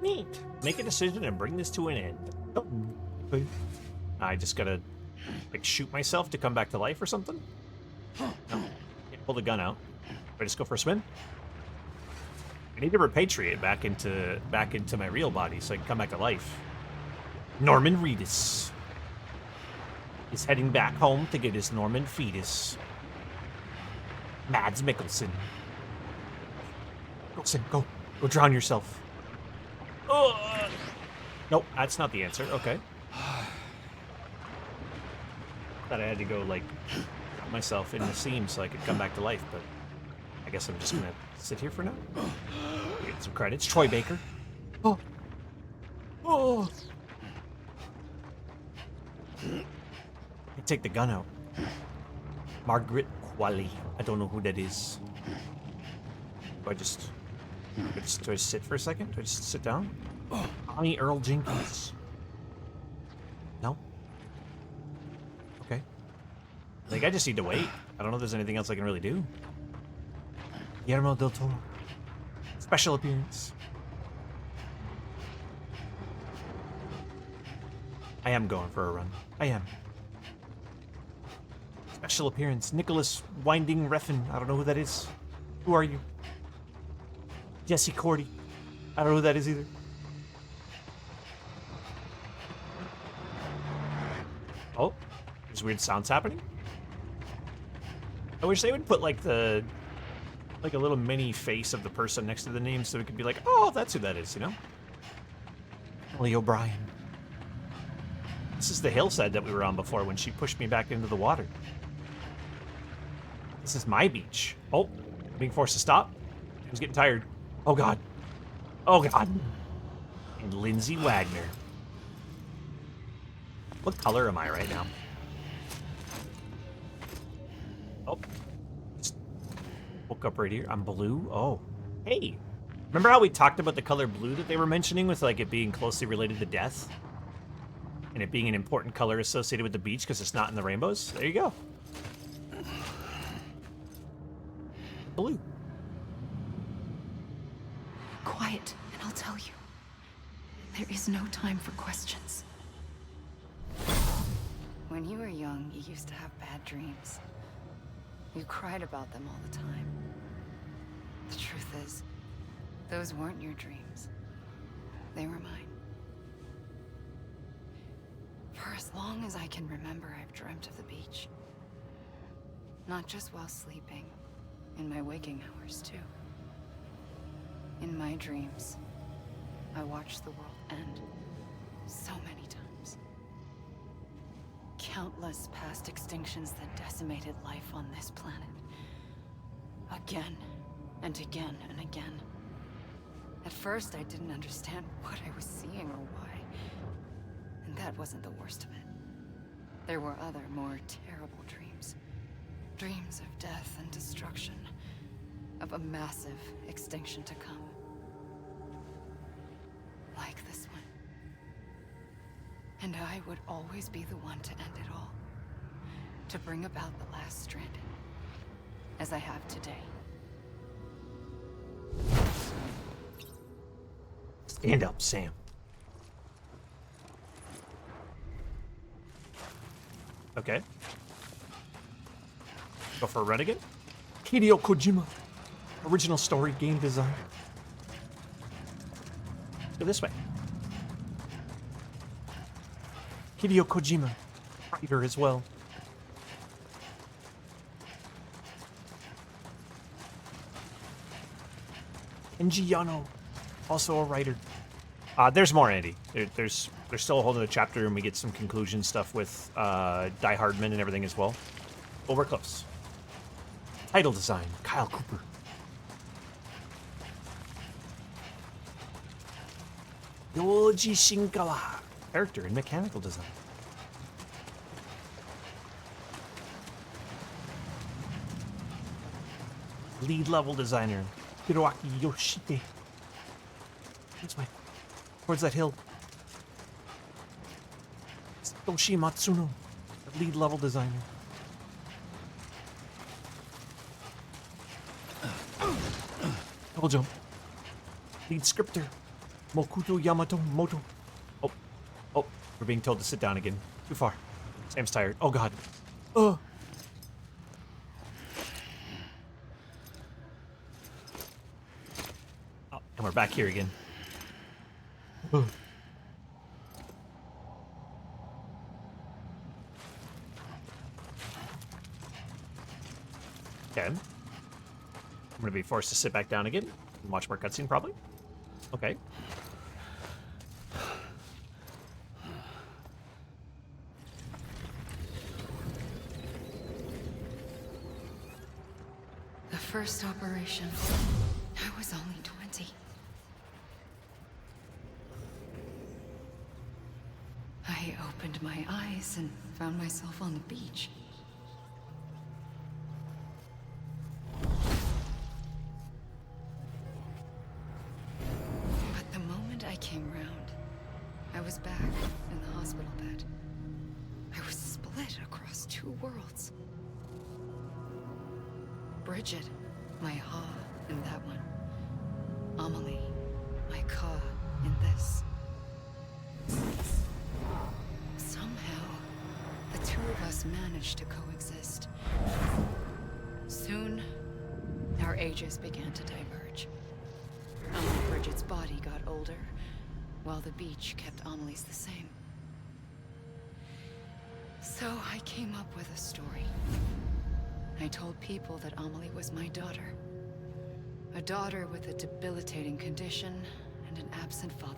Neat. Make a decision and bring this to an end. Oh. Okay. I just gotta, like, shoot myself to come back to life or something? No. Can't pull the gun out. Do I just go for a swim? I need to repatriate back into my real body so I can come back to life. Norman Reedus is heading back home to get his Norman fetus. Mads Mikkelsen. Go drown yourself. Nope, that's not the answer. Okay. Thought I had to go, like, put myself in the seam so I could come back to life, but I guess I'm just gonna sit here for now. Get some credits. Troy Baker. Oh. Oh. I take the gun out. Margaret Qualley. I don't know who that is. Do I just sit for a second? Do I just sit down? Connie Earl Jenkins. No? Okay. I think I just need to wait. I don't know if there's anything else I can really do. Guillermo del Toro. Special appearance. I am going for a run. I am. Special appearance. Nicholas Winding Refn. I don't know who that is. Who are you? Jesse Cordy. I don't know who that is either. Oh, there's weird sounds happening. I wish they would put like a little mini face of the person next to the name so it could be like, oh, that's who that is, you know? Emily O'Brien. This is the hillside that we were on before when she pushed me back into the water. This is my beach. Oh, being forced to stop. I was getting tired. Oh, God. Oh, God. And Lindsay Wagner. What color am I right now? Oh. Just woke up right here. I'm blue. Oh. Hey. Remember how we talked about the color blue that they were mentioning with like it being closely related to death? And it being an important color associated with the beach because it's not in the rainbows? There you go. Blue. Quiet, and I'll tell you. There is no time for questions. When you were young, you used to have bad dreams. You cried about them all the time. The truth is, those weren't your dreams. They were mine. For as long as I can remember, I've dreamt of the beach. Not just while sleeping, in my waking hours, too. In my dreams, I watched the world end so many times. Countless past extinctions that decimated life on this planet. Again, and again, and again. At first, I didn't understand what I was seeing or why. And that wasn't the worst of it. There were other, more terrible dreams. Dreams of death and destruction. Of a massive extinction to come. Like this one. And I would always be the one to end it all. To bring about the last Stranding. As I have today. Stand up, Sam. Okay. Go for a run again? Hideo Kojima. Original story, game design. Let's go this way. Hideo Kojima. Writer as well. Kenji Yano. Also a writer. There's more, Andy. There's still a whole other chapter, and we get some conclusion stuff with Die Hardman and everything as well. But we're close. Title design, Kyle Cooper. Yoji Shinkawa. Character and mechanical design. Lead level designer, Hiroaki Yoshite. This way. Towards that hill. Satoshi Matsuno, the lead level designer. Double jump. Lead scripter, Mokuto Yamato Moto. Oh, oh, we're being told to sit down again. Too far. Sam's tired. Oh god. Oh, and we're back here again. Ugh. Okay. I'm gonna be forced to sit back down again and watch more cutscene, probably. Okay. The first operation, I was only 20. I opened my eyes and found myself on the beach. But the moment I came round, I was back in the hospital bed. I was split across two worlds. Bridget, my Ha in that one. Amelie, my Ka in this. Somehow, the two of us managed to coexist. Soon, our ages began to diverge. Only Bridget's body got older, while the beach kept Amelie's the same. So I came up with a story. I told people that Amelie was my daughter. A daughter with a debilitating condition and an absent father.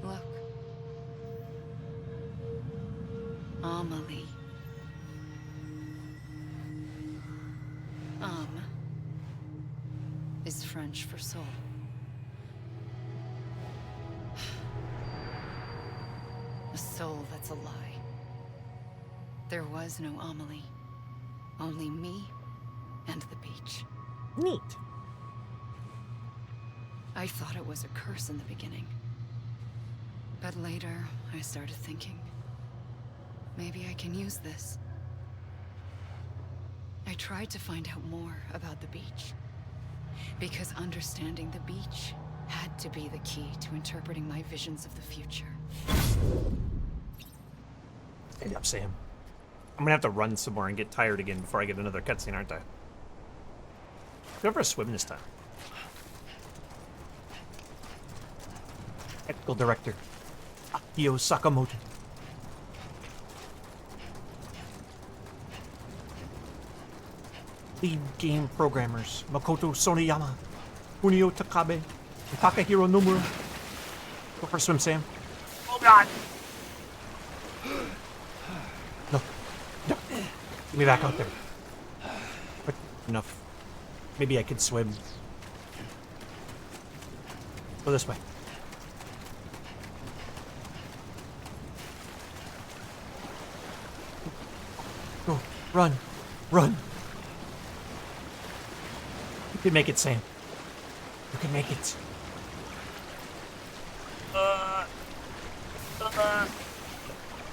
Look. Amelie. Is French for soul. A soul that's a lie. There was no Amelie. Only me and the beach. Neat. I thought it was a curse in the beginning. But later, I started thinking, maybe I can use this. I tried to find out more about the beach. Because understanding the beach had to be the key to interpreting my visions of the future. Stand up, Sam. I'm gonna have to run some more and get tired again before I get another cutscene, aren't I? Go for a swim this time. Technical director, Akio Sakamoto. Lead game programmers, Makoto Soniyama, Kunio Takabe, and Takahiro Nomura. Go for a swim, Sam. Oh god! No. No. Get me back out there. But enough. Maybe I could swim. Go this way. Go. Run. Run. You can make it, Sam. You can make it.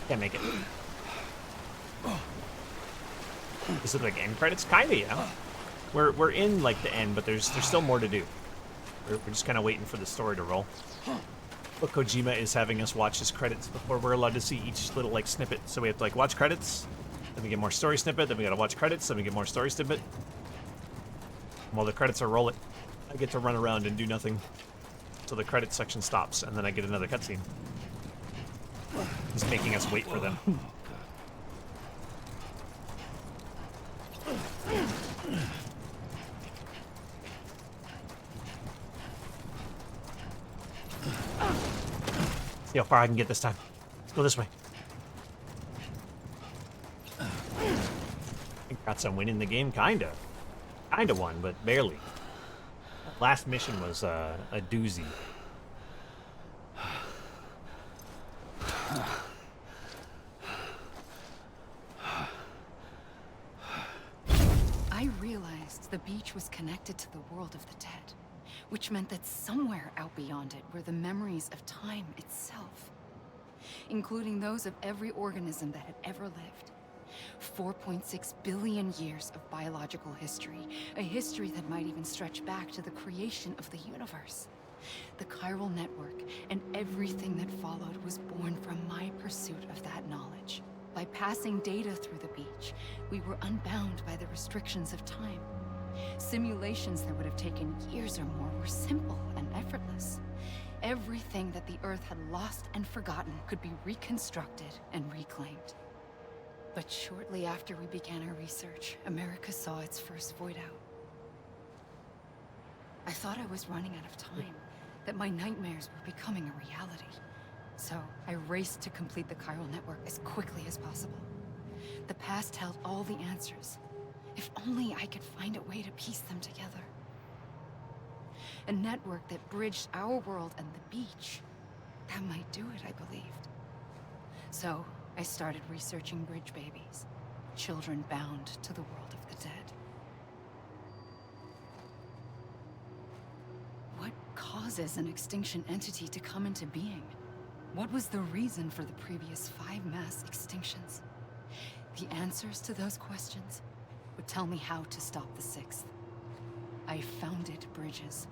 Can't make it. Is it like end credits? Kinda, yeah. We're in like the end, but there's still more to do. We're just kind of waiting for the story to roll. But Kojima is having us watch his credits before we're allowed to see each little like snippet. So we have to like watch credits, then we get more story snippet, then we gotta watch credits, then we get more story snippet. While the credits are rolling, I get to run around and do nothing until the credits section stops, and then I get another cutscene. He's making us wait for them. See how far I can get this time. Let's go this way. I got some win in the game, kinda. Kinda won, but barely. Last mission was a doozy. I realized the beach was connected to the world of the dead, which meant that somewhere out beyond it were the memories of time itself, including those of every organism that had ever lived. 4.6 billion years of biological history, a history that might even stretch back to the creation of the universe. The chiral network and everything that followed was born from my pursuit of that knowledge. By passing data through the beach, we were unbound by the restrictions of time. Simulations that would have taken years or more were simple and effortless. Everything that the Earth had lost and forgotten could be reconstructed and reclaimed. But shortly after we began our research, America saw its first void out. I thought I was running out of time, that my nightmares were becoming a reality. So I raced to complete the chiral network as quickly as possible. The past held all the answers. If only I could find a way to piece them together. A network that bridged our world and the beach. That might do it, I believed. So I started researching bridge babies, children bound to the world of the dead. What causes an extinction entity to come into being? What was the reason for the previous 5 mass extinctions? The answers to those questions would tell me how to stop the 6th. I founded bridges,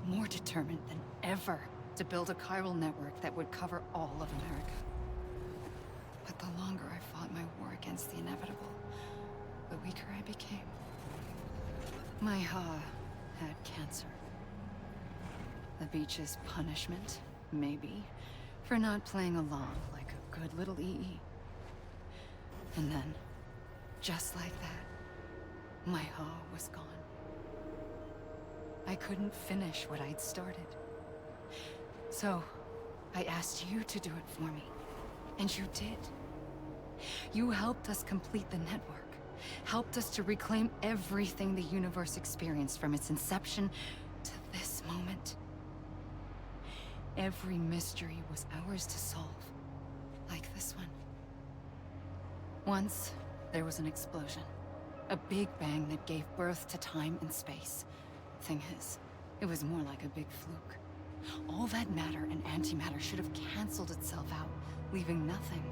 more determined than ever to build a chiral network that would cover all of America. But the longer I fought my war against the inevitable, the weaker I became. My Ha had cancer. The beach's punishment, maybe, for not playing along like a good little EE. And then, just like that, my Ha was gone. I couldn't finish what I'd started. So, I asked you to do it for me. And you did. You helped us complete the network. Helped us to reclaim everything the universe experienced from its inception to this moment. Every mystery was ours to solve. Like this one. Once, there was an explosion. A big bang that gave birth to time and space. Thing is, it was more like a big fluke. All that matter and antimatter should have canceled itself out, leaving nothing.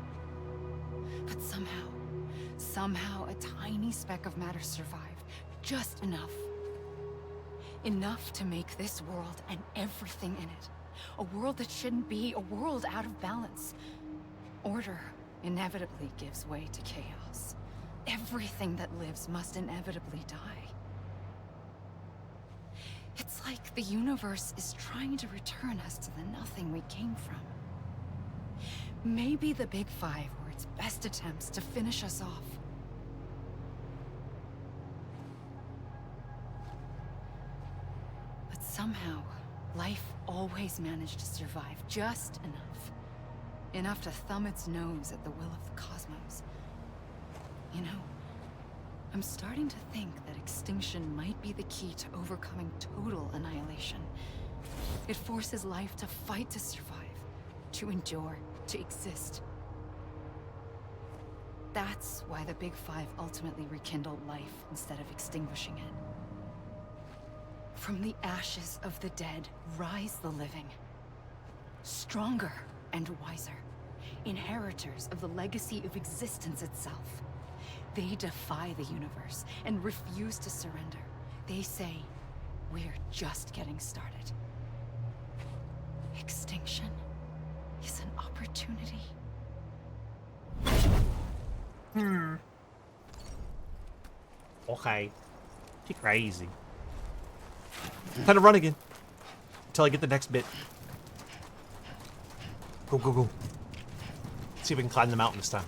But somehow a tiny speck of matter survived. Just enough. Enough to make this world and everything in it. A world that shouldn't be, a world out of balance. Order inevitably gives way to chaos. Everything that lives must inevitably die. It's like the universe is trying to return us to the nothing we came from. Maybe the Big Five were its best attempts to finish us off. But somehow, life always managed to survive just enough. Enough to thumb its nose at the will of the cosmos. You know, I'm starting to think that extinction might be the key to overcoming total annihilation. It forces life to fight to survive, to endure, to exist. That's why the Big Five ultimately rekindled life instead of extinguishing it. From the ashes of the dead rise the living. Stronger and wiser. Inheritors of the legacy of existence itself. They defy the universe and refuse to surrender. They say, we're just getting started. Extinction is an opportunity. Okay. She crazy. Time to run again. Until I get the next bit. Go, go, go. See if we can climb the mountain this time.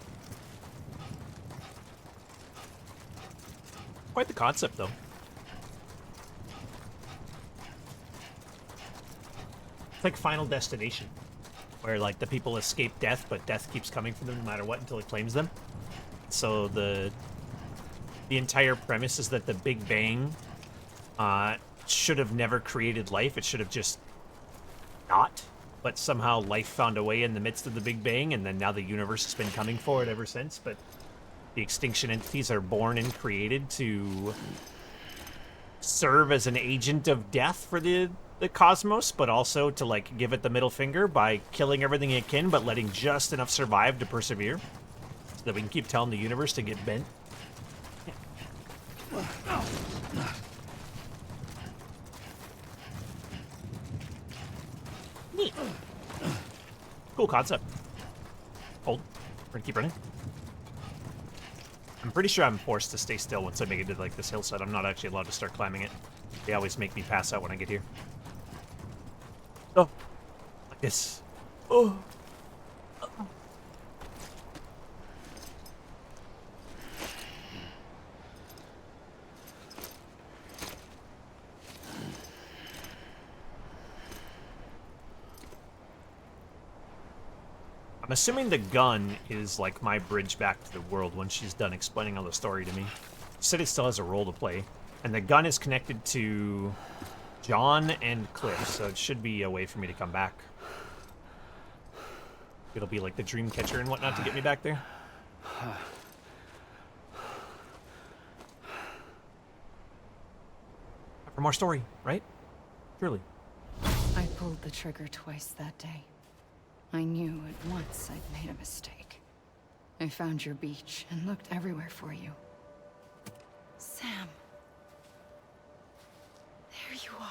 Quite the concept, though. It's like Final Destination, where like the people escape death, but death keeps coming for them no matter what until it claims them. So the entire premise is that the Big Bang should have never created life. It should have just not. But somehow life found a way in the midst of the Big Bang, and then now the universe has been coming for it ever since. But the extinction entities are born and created to serve as an agent of death for the cosmos, but also to like give it the middle finger by killing everything it can, but letting just enough survive to persevere, so that we can keep telling the universe to get bent. Neat. Cool concept. Hold. We're gonna keep running. I'm pretty sure I'm forced to stay still once I make it to like this hillside. I'm not actually allowed to start climbing it. They always make me pass out when I get here. Oh, like this. Oh. I'm assuming the gun is like my bridge back to the world when she's done explaining all the story to me. She said it still has a role to play. And the gun is connected to John and Cliff, so it should be a way for me to come back. It'll be like the dream catcher and whatnot to get me back there. For more story, right? Surely. I pulled the trigger twice that day. I knew at once I'd made a mistake. I found your beach and looked everywhere for you. Sam. There you are.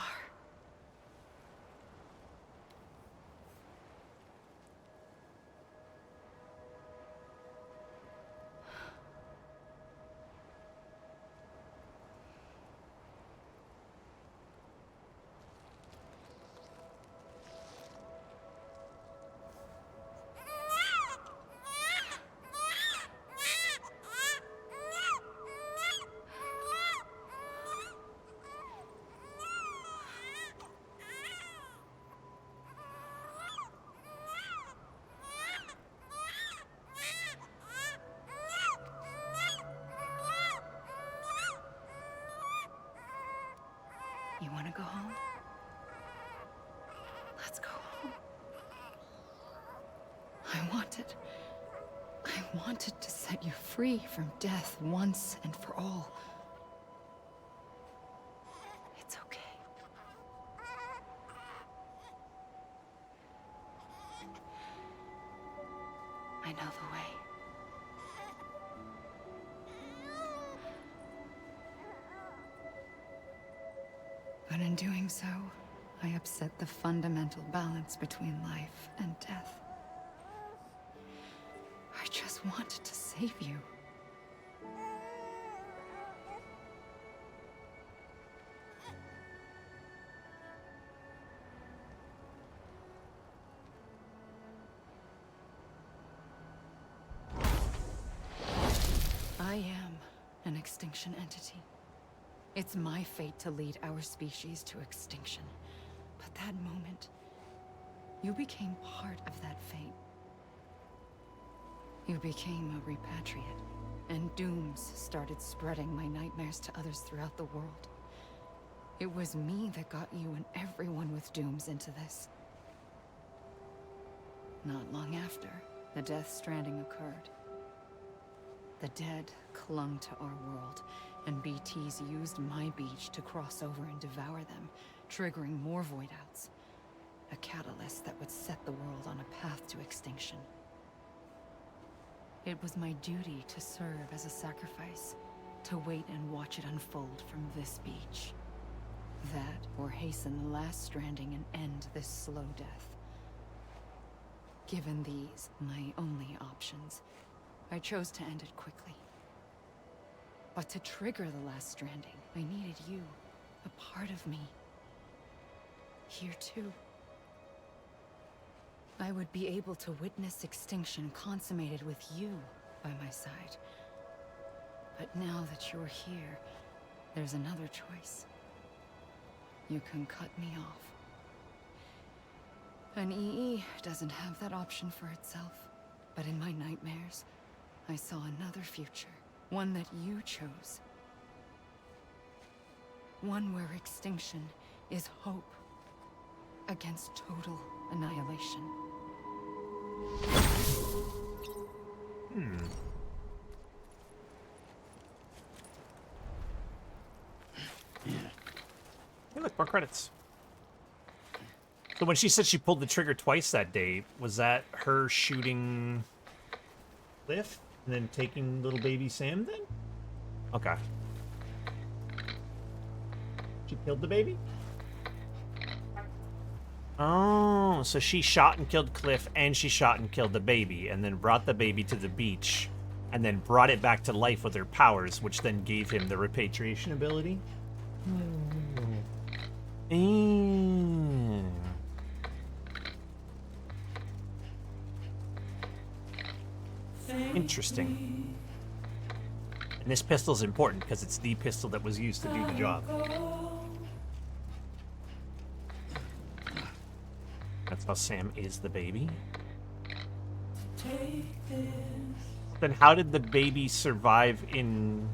You want to go home? Let's go home. I wanted to set you free from death once and for all. It's okay. I know the way. But in doing so, I upset the fundamental balance between life and death. I just wanted to save you. I am an extinction entity. It's my fate to lead our species to extinction. But that moment, you became part of that fate. You became a repatriate, and dooms started spreading my nightmares to others throughout the world. It was me that got you and everyone with dooms into this. Not long after, the Death Stranding occurred. The dead clung to our world, and BTs used my beach to cross over and devour them, triggering more voidouts. A catalyst that would set the world on a path to extinction. It was my duty to serve as a sacrifice, to wait and watch it unfold from this beach. That, or hasten the last stranding and end this slow death. Given these, my only options, I chose to end it quickly. But to trigger the last stranding, I needed you, a part of me. Here too. I would be able to witness extinction consummated with you by my side. But now that you're here, there's another choice. You can cut me off. An EE doesn't have that option for itself. But in my nightmares, I saw another future. One that you chose. One where extinction is hope against total annihilation. Hey, look, more credits. So when she said she pulled the trigger twice that day, was that her shooting Cliff and then taking little baby Sam then? Okay. She killed the baby? Oh, Oh, so she shot and killed Cliff, and she shot and killed the baby, and then brought the baby to the beach, and then brought it back to life with her powers, which then gave him the repatriation ability. Mm. Interesting. And this pistol's important because it's the pistol that was used to do the job. That's how Sam is the baby. Then how did the baby survive in...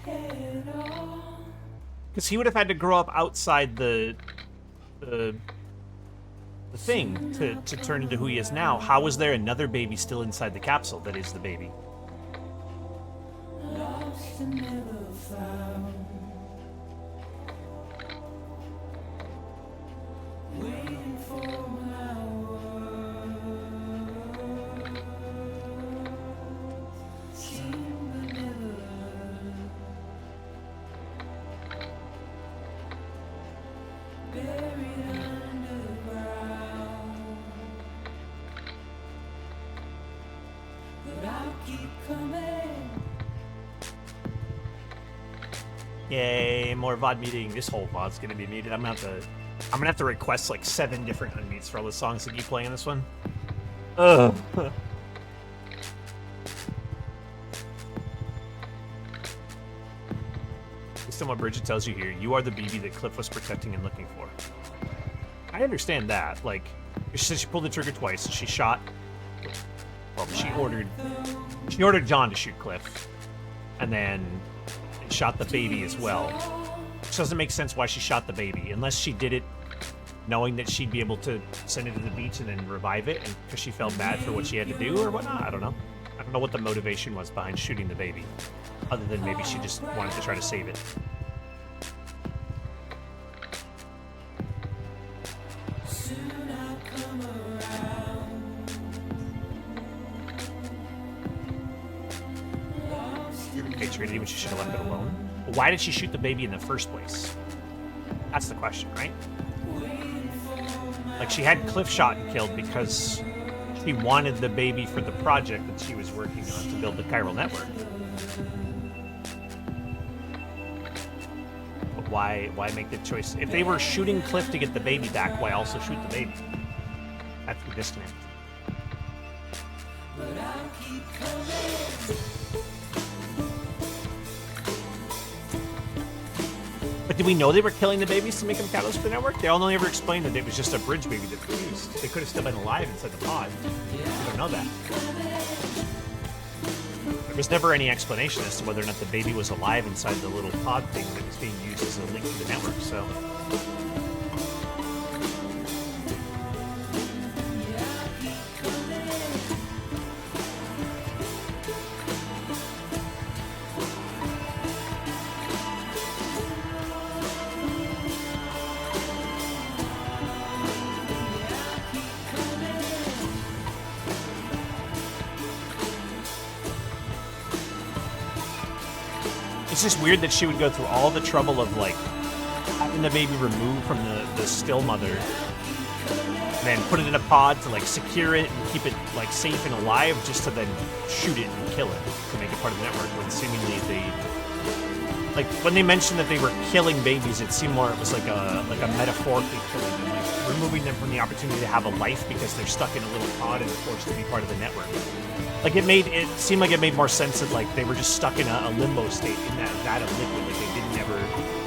Because he would have had to grow up outside the thing to turn into who he is now. How is there another baby still inside the capsule that is the baby? Yay, more VOD meeting. This whole VOD's gonna be muted. I'm gonna have to request like 7 different unmutes for all the songs that keep playing in this one. Ugh. Based on what Bridget tells you here, you are the BB that Cliff was protecting and looking for. I understand that. Like, she said she pulled the trigger twice. She shot. Well, she ordered John to shoot Cliff, and then shot the baby as well. Which doesn't make sense why she shot the baby, unless she did it knowing that she'd be able to send it to the beach and then revive it, and because she felt bad for what she had to do or whatnot. I don't know. I don't know what the motivation was behind shooting the baby, other than maybe she just wanted to try to save it. When she should have left it alone. Why did she shoot the baby in the first place? That's the question, right? Like, she had Cliff shot and killed because she wanted the baby for the project that she was working on to build the chiral network. But why make the choice? If they were shooting Cliff to get the baby back, why also shoot the baby? That's the disconnect. But did we know they were killing the babies to make them catalyst for the network? They only ever explained that it was just a bridge baby that fused. They could have still been alive inside the pod. We don't know that. There was never any explanation as to whether or not the baby was alive inside the little pod thing that was being used as a link to the network, so... It's just weird that she would go through all the trouble of, like, having the baby removed from the still mother, and then put it in a pod to, like, secure it and keep it, like, safe and alive, just to then shoot it and kill it to make it part of the network, when seemingly they... Like, when they mentioned that they were killing babies, it seemed more it was like a metaphorically killing them, like, removing them from the opportunity to have a life because they're stuck in a little pod and forced to be part of the network. Like, it seemed like it made more sense that, like, they were just stuck in a limbo state in that vat of liquid. Like,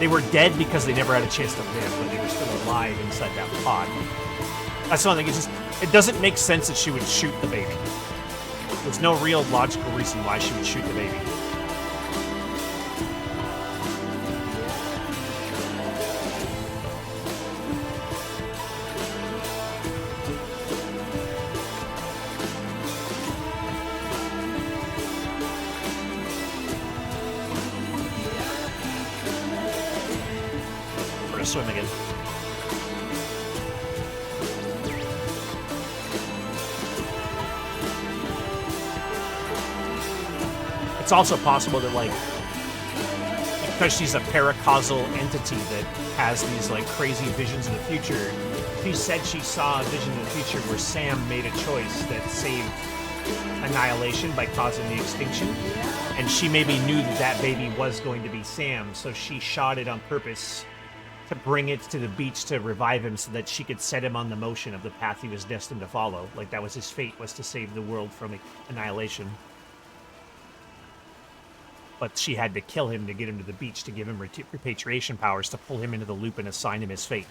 they were dead because they never had a chance to live, but they were still alive inside that pod. That's one thing. It doesn't make sense that she would shoot the baby. There's no real logical reason why she would shoot the baby. Swim again. It's also possible that, like, because she's a paracausal entity that has these, like, crazy visions of the future, She said she saw a vision of the future where Sam made a choice that saved annihilation by causing the extinction. And she maybe knew that that baby was going to be Sam, so she shot it on purpose to bring it to the beach to revive him so that she could set him on the motion of the path he was destined to follow. Like that was his fate, was to save the world from annihilation. But she had to kill him to get him to the beach, to give him repatriation powers, to pull him into the loop and assign him his fate.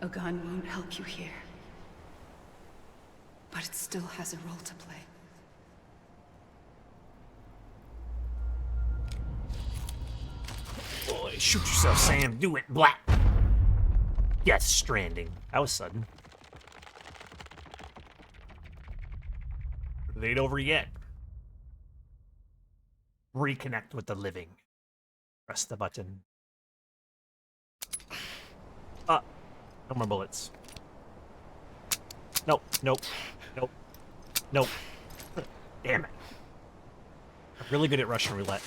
A gun won't help you here. But it still has a role to play. Boy, shoot yourself, Sam. Do it, black. Yes, Stranding. That was sudden. It ain't over yet. Reconnect with the living. Press the button. No more bullets. Nope, nope, nope, nope. Damn it. I'm really good at Russian roulette.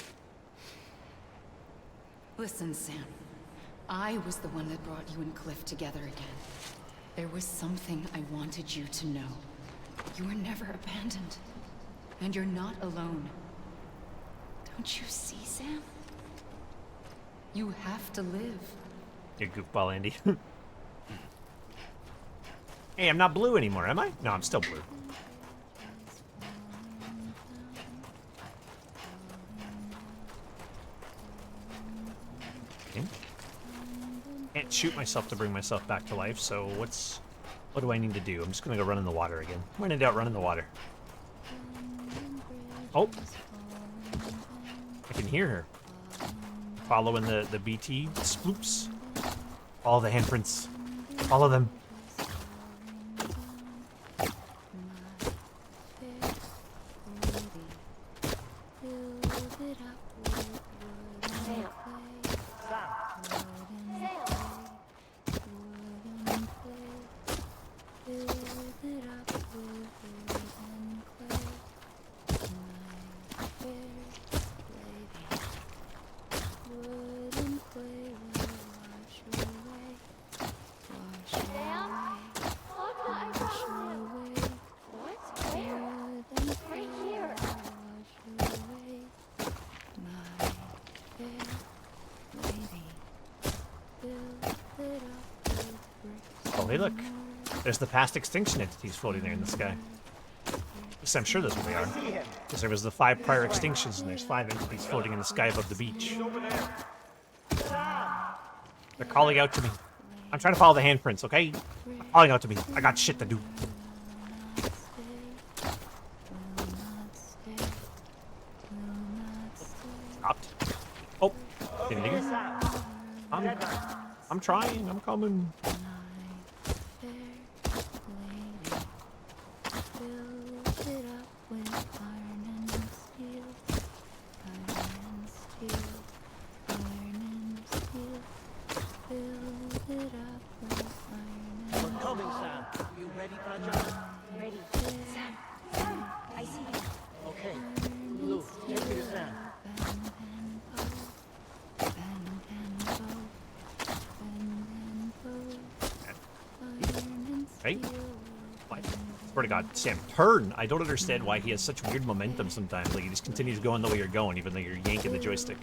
Listen, Sam. I was the one that brought you and Cliff together again. There was something I wanted you to know. You were never abandoned. And you're not alone. Don't you see, Sam? You have to live. You goofball, Andy. Hey, I'm not blue anymore, am I? No, I'm still blue. Okay. Can't shoot myself to bring myself back to life, so what do I need to do? I'm just gonna go run in the water again. When in doubt, run in the water. Oh! I can hear her. Following the BT sploops. Follow the handprints. Follow them. Oh, hey, look. There's the past extinction entities floating there in the sky. At least I'm sure that's what they are. Because there was the 5 prior extinctions, and there's 5 entities floating in the sky above the beach. They're calling out to me. I'm trying to follow the handprints, okay? They're calling out to me. I got shit to do. Stopped. Oh, didn't dig it. I'm trying. I'm coming. Hey, what? Swear to God, Sam, turn! I don't understand why he has such weird momentum sometimes. Like, he just continues going the way you're going, even though you're yanking the joystick.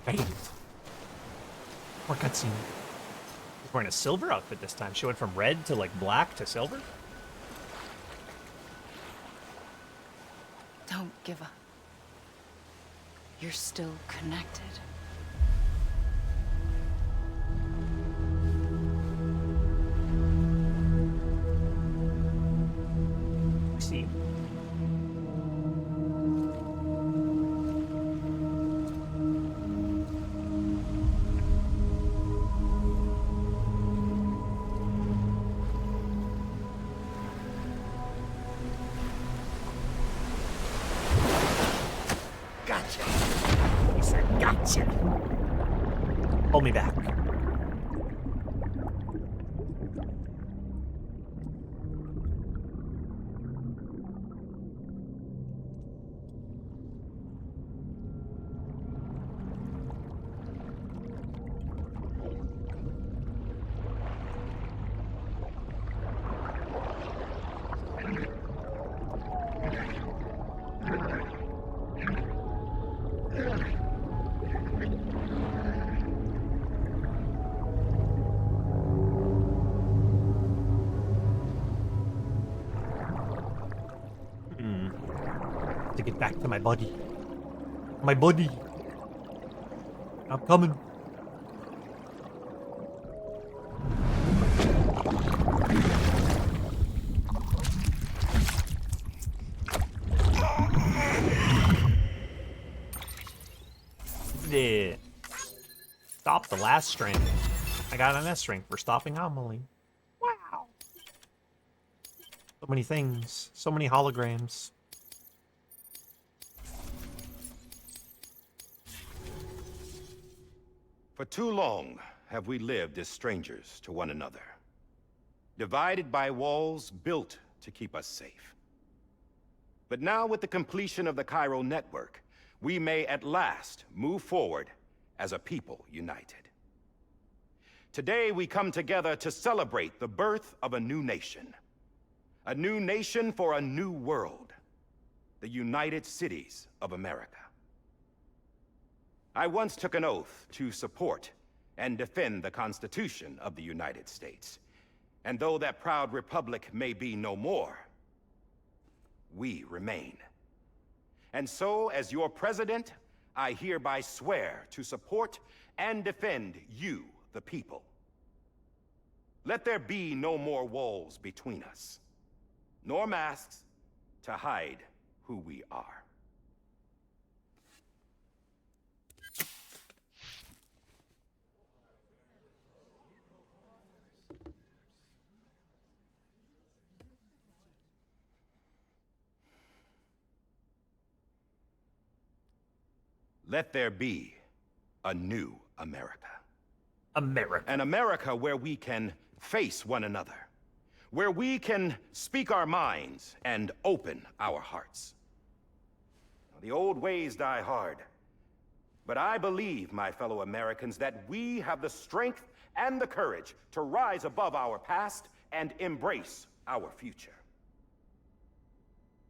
I hate it. More cutscene. She's wearing a silver outfit this time. She went from red to, like, black to silver? Don't give up. You're still connected. See. Gotcha. He said, gotcha. Pull me back. to get back to my body. My body. I'm coming. Yeah. Stop the last Stranding. I got an S rank for stopping Amelie. Wow. So many things. So many holograms. For too long have we lived as strangers to one another, divided by walls built to keep us safe. But now, with the completion of the Chiral network, we may at last move forward as a people united. Today, we come together to celebrate the birth of a new nation. A new nation for a new world. The United Cities of America. I once took an oath to support and defend the Constitution of the United States. And though that proud republic may be no more, we remain. And so, as your president, I hereby swear to support and defend you, the people. Let there be no more walls between us, nor masks to hide who we are. Let there be a new America. America. An America where we can face one another. Where we can speak our minds and open our hearts. The old ways die hard. But I believe, my fellow Americans, that we have the strength and the courage to rise above our past and embrace our future.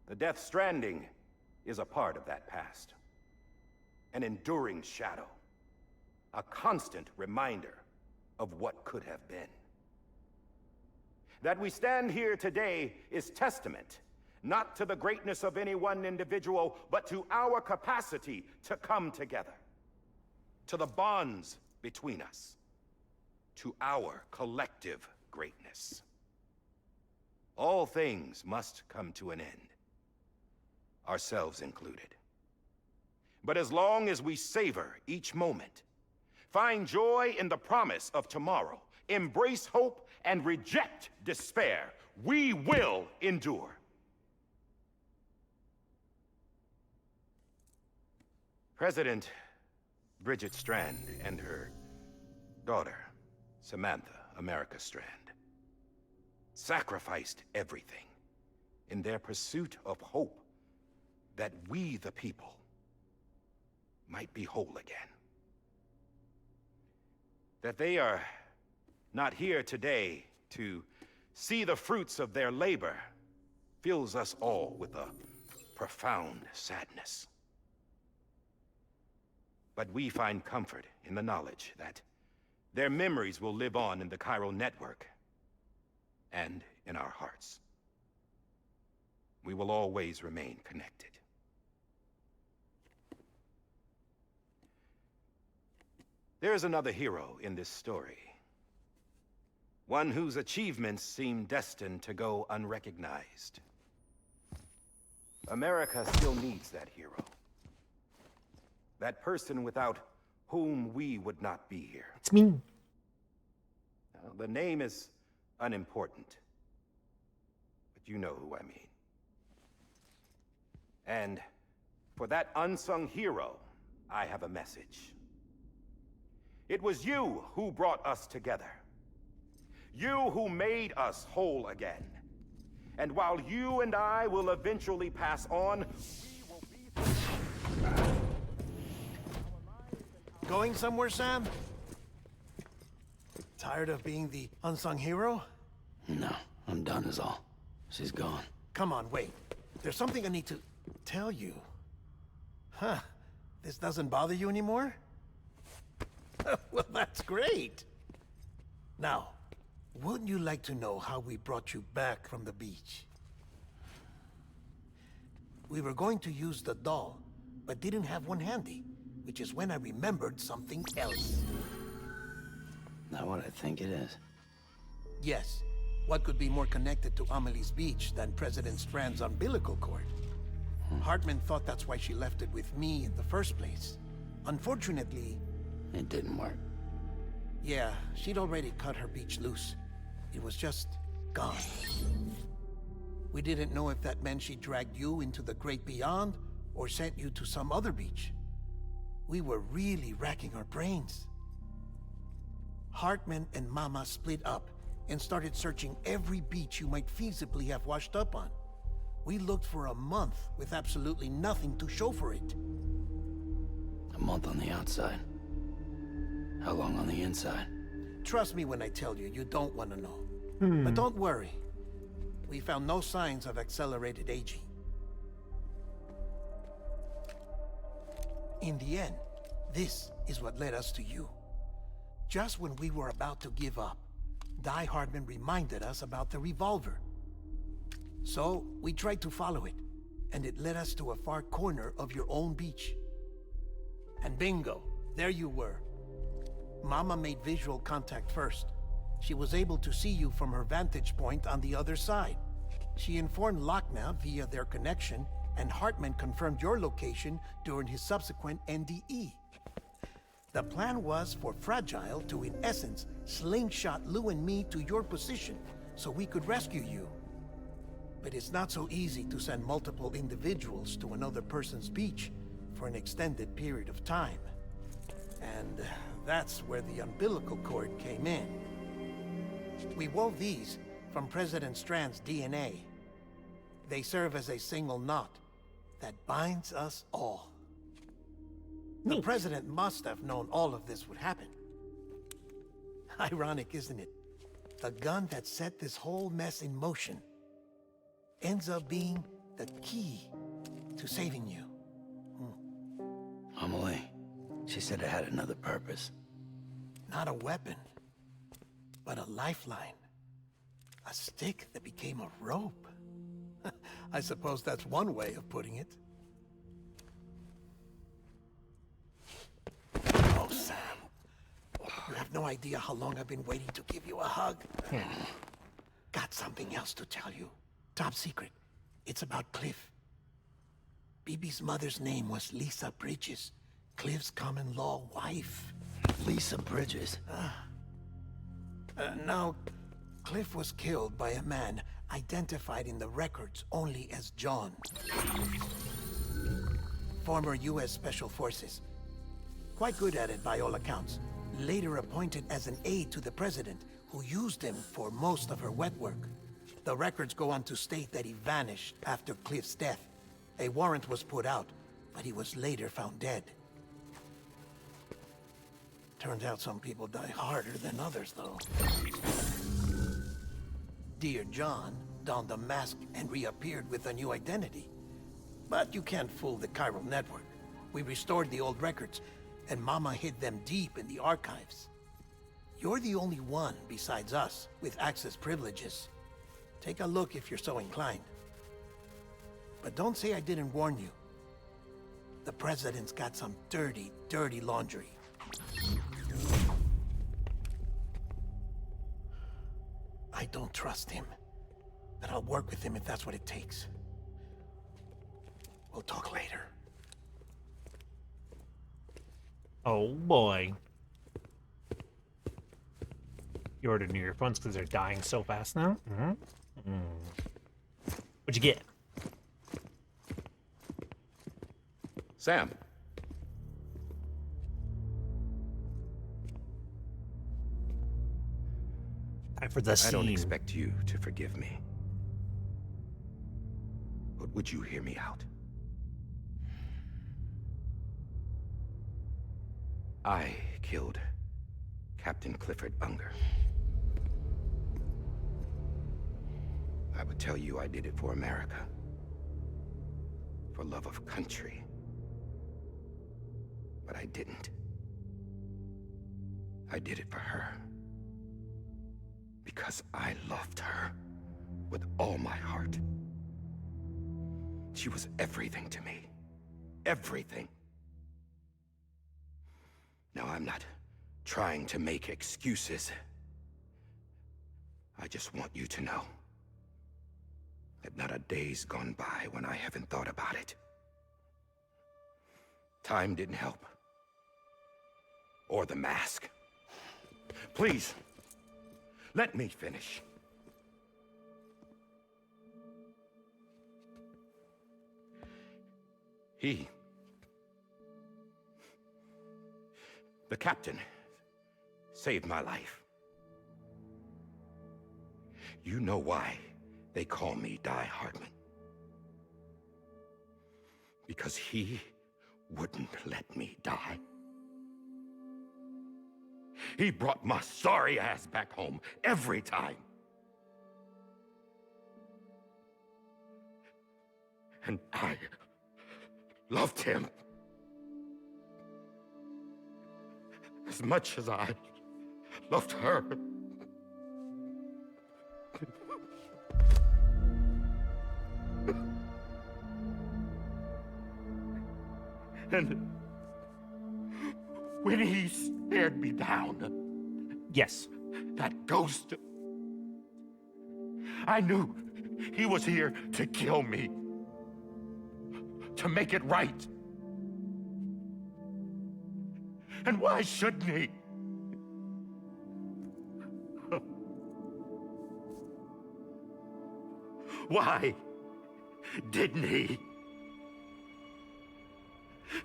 The Death Stranding is a part of that past. An enduring shadow. A constant reminder of what could have been. That we stand here today is testament, not to the greatness of any one individual, but to our capacity to come together. To the bonds between us. To our collective greatness. All things must come to an end. Ourselves included. But as long as we savor each moment, find joy in the promise of tomorrow, embrace hope, and reject despair, we will endure. President Bridget Strand and her daughter, Samantha America Strand, sacrificed everything in their pursuit of hope that we, the people, might be whole again. That they are not here today to see the fruits of their labor fills us all with a profound sadness. But we find comfort in the knowledge that their memories will live on in the Chiral network and in our hearts. We will always remain connected. There is another hero in this story. One whose achievements seem destined to go unrecognized. America still needs that hero. That person without whom we would not be here. It's me. Now, the name is unimportant, but you know who I mean. And for that unsung hero, I have a message. It was you who brought us together. You who made us whole again. And while you and I will eventually pass on, we will be... Going somewhere, Sam? Tired of being the unsung hero? No, I'm done is all. She's gone. Come on, wait. There's something I need to tell you. Huh. This doesn't bother you anymore? Well, that's great. Now, wouldn't you like to know how we brought you back from the beach? We were going to use the doll, but didn't have one handy, which is when I remembered something else. Not what I think it is. Yes. What could be more connected to Amelie's beach than President Strand's umbilical cord? Hartman thought that's why she left it with me in the first place. Unfortunately... It didn't work. Yeah, she'd already cut her beach loose. It was just gone. We didn't know if that meant she dragged you into the great beyond, or sent you to some other beach. We were really racking our brains. Hartman and Mama split up and started searching every beach you might feasibly have washed up on. We looked for a month with absolutely nothing to show for it. A month on the outside. How long on the inside? Trust me when I tell you, you don't want to know. But don't worry. We found no signs of accelerated aging. In the end, this is what led us to you. Just when we were about to give up, Die Hardman reminded us about the revolver. So, we tried to follow it, and it led us to a far corner of your own beach. And bingo, there you were. Mama made visual contact first. She was able to see you from her vantage point on the other side. She informed Lochna via their connection, and Hartman confirmed your location during his subsequent NDE. The plan was for Fragile to, in essence, slingshot Lou and me to your position so we could rescue you. But it's not so easy to send multiple individuals to another person's beach for an extended period of time. And that's where the umbilical cord came in. We wove these from President Strand's DNA. They serve as a single knot that binds us all. The President must have known all of this would happen. Ironic, isn't it? The gun that set this whole mess in motion ends up being the key to saving you. Amelie, she said it had another purpose. Not a weapon, but a lifeline. A stick that became a rope. I suppose that's one way of putting it. Oh, Sam. You have no idea how long I've been waiting to give you a hug. Got something else to tell you. Top secret. It's about Cliff. BB's mother's name was Lisa Bridges, Cliff's common-law wife. Lisa Bridges? Now, Cliff was killed by a man identified in the records only as John. Former U.S. Special Forces. Quite good at it by all accounts. Later appointed as an aide to the president, who used him for most of her wet work. The records go on to state that he vanished after Cliff's death. A warrant was put out, but he was later found dead. Turns out some people die harder than others, though. Dear John donned a mask and reappeared with a new identity. But you can't fool the chiral network. We restored the old records, and Mama hid them deep in the archives. You're the only one, besides us, with access privileges. Take a look if you're so inclined. But don't say I didn't warn you. The President's got some dirty, dirty laundry. I don't trust him, but I'll work with him if that's what it takes. We'll talk later. Oh boy. You ordered new earphones because they're dying so fast now? What'd you get? Sam. Time for the scene. I don't expect you to forgive me. But would you hear me out? I killed Captain Clifford Unger. I would tell you I did it for America. For love of country. But I didn't. I did it for her. Because I loved her with all my heart. She was everything to me. Everything. Now, I'm not trying to make excuses. I just want you to know that not a day's gone by when I haven't thought about it. Time didn't help. Or the mask. Please, let me finish. The captain, saved my life. You know why they call me Die Hardman. Because he wouldn't let me die. He brought my sorry ass back home every time. And I loved him as much as I loved her. And when he stared me down, Yes. that ghost, I knew he was here to kill me, to make it right. And why shouldn't he? Why didn't he?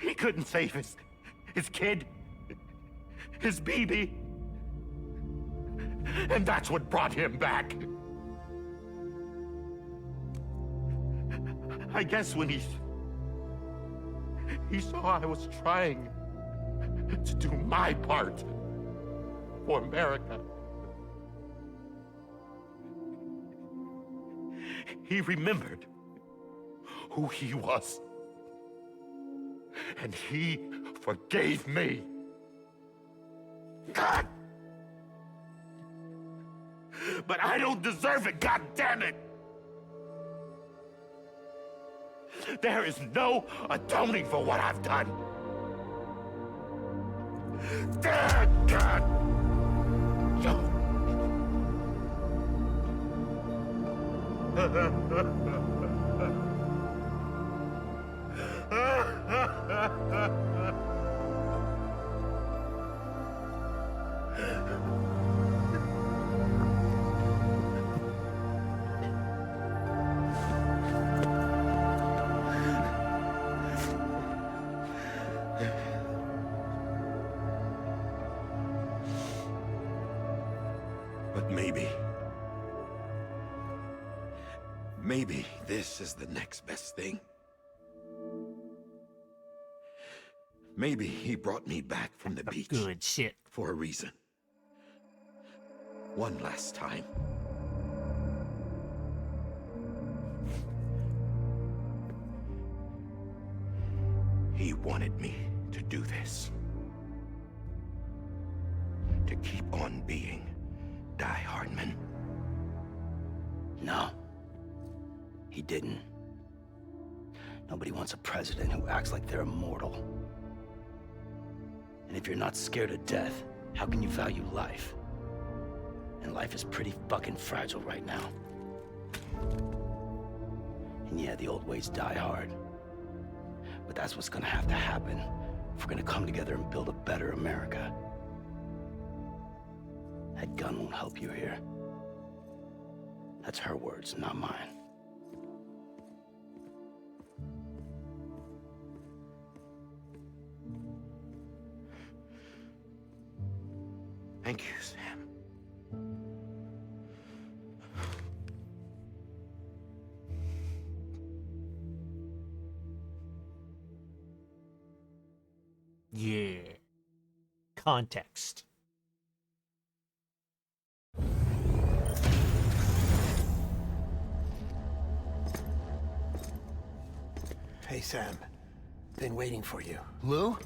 He couldn't save his kid, his baby. And that's what brought him back. I guess when he saw I was trying to do my part for America, he remembered who he was. And he forgave me. God! But I don't deserve it, God damn it! There is no atoning for what I've done. God! But maybe this is the next best thing. Maybe he brought me back from the beach. Good shit. For a reason. One last time. He wanted me to do this. To keep on being Die Hardman. No. He didn't. Nobody wants a president who acts like they're immortal. And if you're not scared of death, how can you value life? And life is pretty fucking fragile right now. And yeah, the old ways die hard. But that's what's gonna have to happen if we're gonna come together and build a better America. That gun won't help you here. That's her words, not mine. Thank you, Sam. Yeah. Context. Hey, Sam. Been waiting for you. Lou?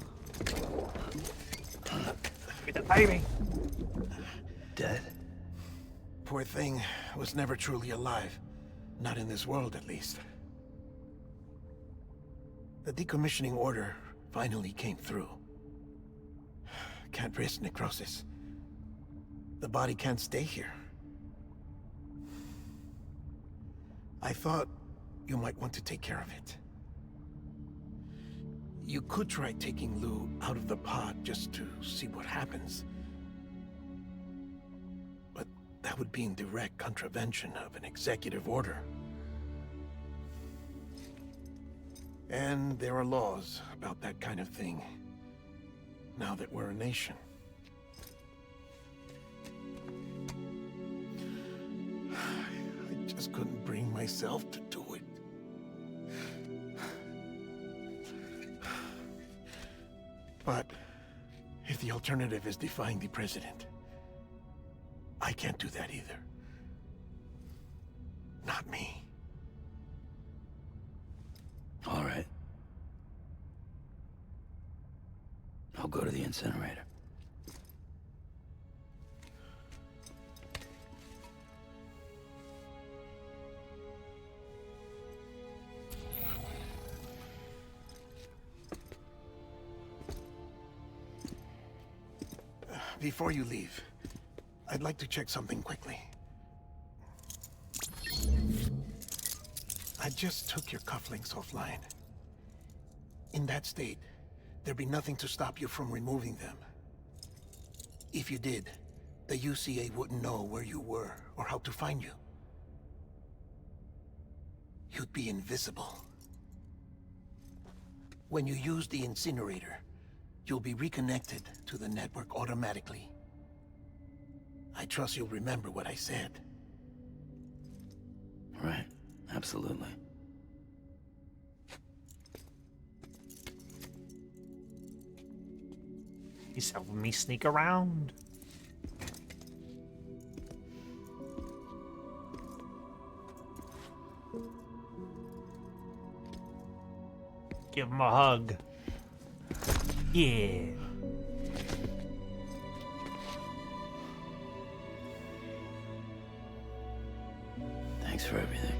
Get the baby. Dead? Poor thing was never truly alive. Not in this world, at least. The decommissioning order finally came through. Can't risk necrosis. The body can't stay here. I thought you might want to take care of it. You could try taking Lou out of the pod just to see what happens. But that would be in direct contravention of an executive order. And there are laws about that kind of thing, now that we're a nation. I just couldn't bring myself to do it. But if the alternative is defying the president, I can't do that either. Not me. All right. I'll go to the incinerator. Before you leave, I'd like to check something quickly. I just took your cufflinks offline. In that state, there'd be nothing to stop you from removing them. If you did, the UCA wouldn't know where you were or how to find you. You'd be invisible. When you use the incinerator, you'll be reconnected to the network automatically. I trust you'll remember what I said. Right. Absolutely. He's helping me sneak around. Give him a hug. Yeah. Thanks for everything.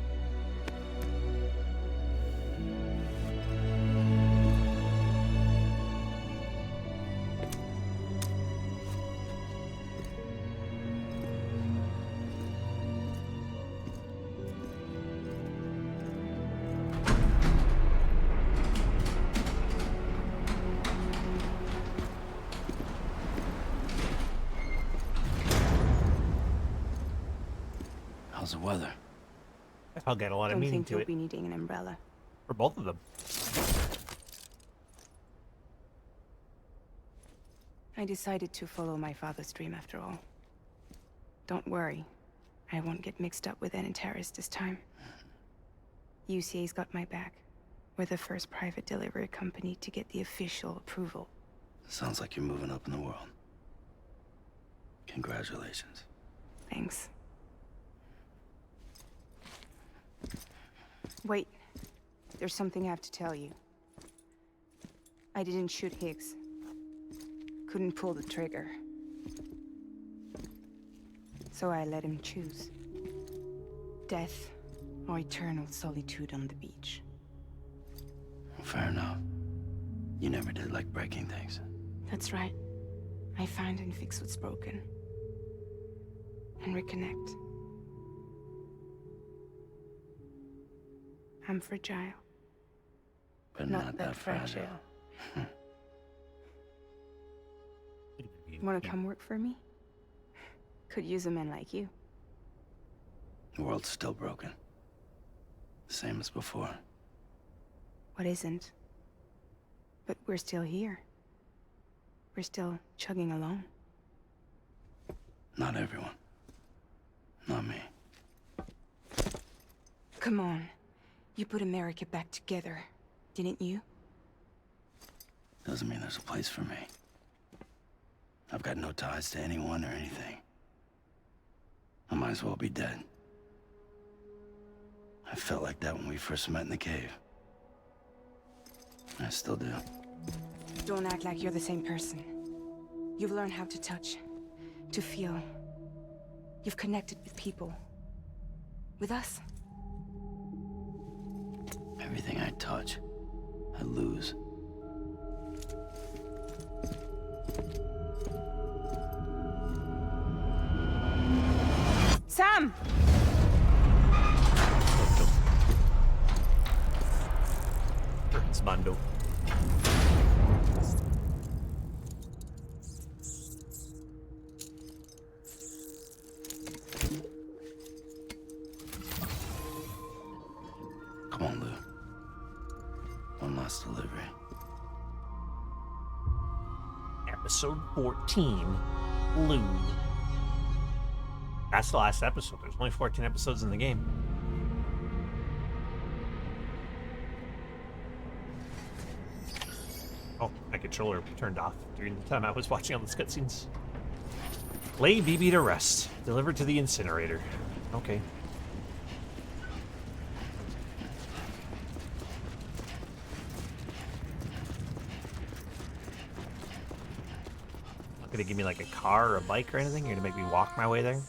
How's the weather? I'll get a lot of Don't meaning think to you'll it be needing an umbrella. for both of them. I decided to follow my father's dream after all. Don't worry. I won't get mixed up with any terrorists this time. UCA's got my back. We're the first private delivery company to get the official approval. Sounds like you're moving up in the world. Congratulations. Thanks. Wait. There's something I have to tell you. I didn't shoot Higgs. Couldn't pull the trigger. So I let him choose. Death or eternal solitude on the beach. Fair enough. You never did like breaking things. That's right. I find and fix what's broken. And reconnect. I'm fragile. But not that fragile. Want to come work for me? Could use a man like you. The world's still broken. Same as before. What isn't? But we're still here. We're still chugging along. Not everyone. Not me. Come on. You put America back together, didn't you? Doesn't mean there's a place for me. I've got no ties to anyone or anything. I might as well be dead. I felt like that when we first met in the cave. I still do. Don't act like you're the same person. You've learned how to touch, to feel. You've connected with people. With us. Everything I touch I lose. Sam! It's Bando. Come on, Lou. One last delivery. Episode 14, Lou. That's the last episode. There's only 14 episodes in the game. Oh, my controller turned off during the time I was watching all those cutscenes. Lay BB to rest. Delivered to the incinerator. Okay. Not gonna give me like a car or a bike or anything? You're gonna make me walk my way there?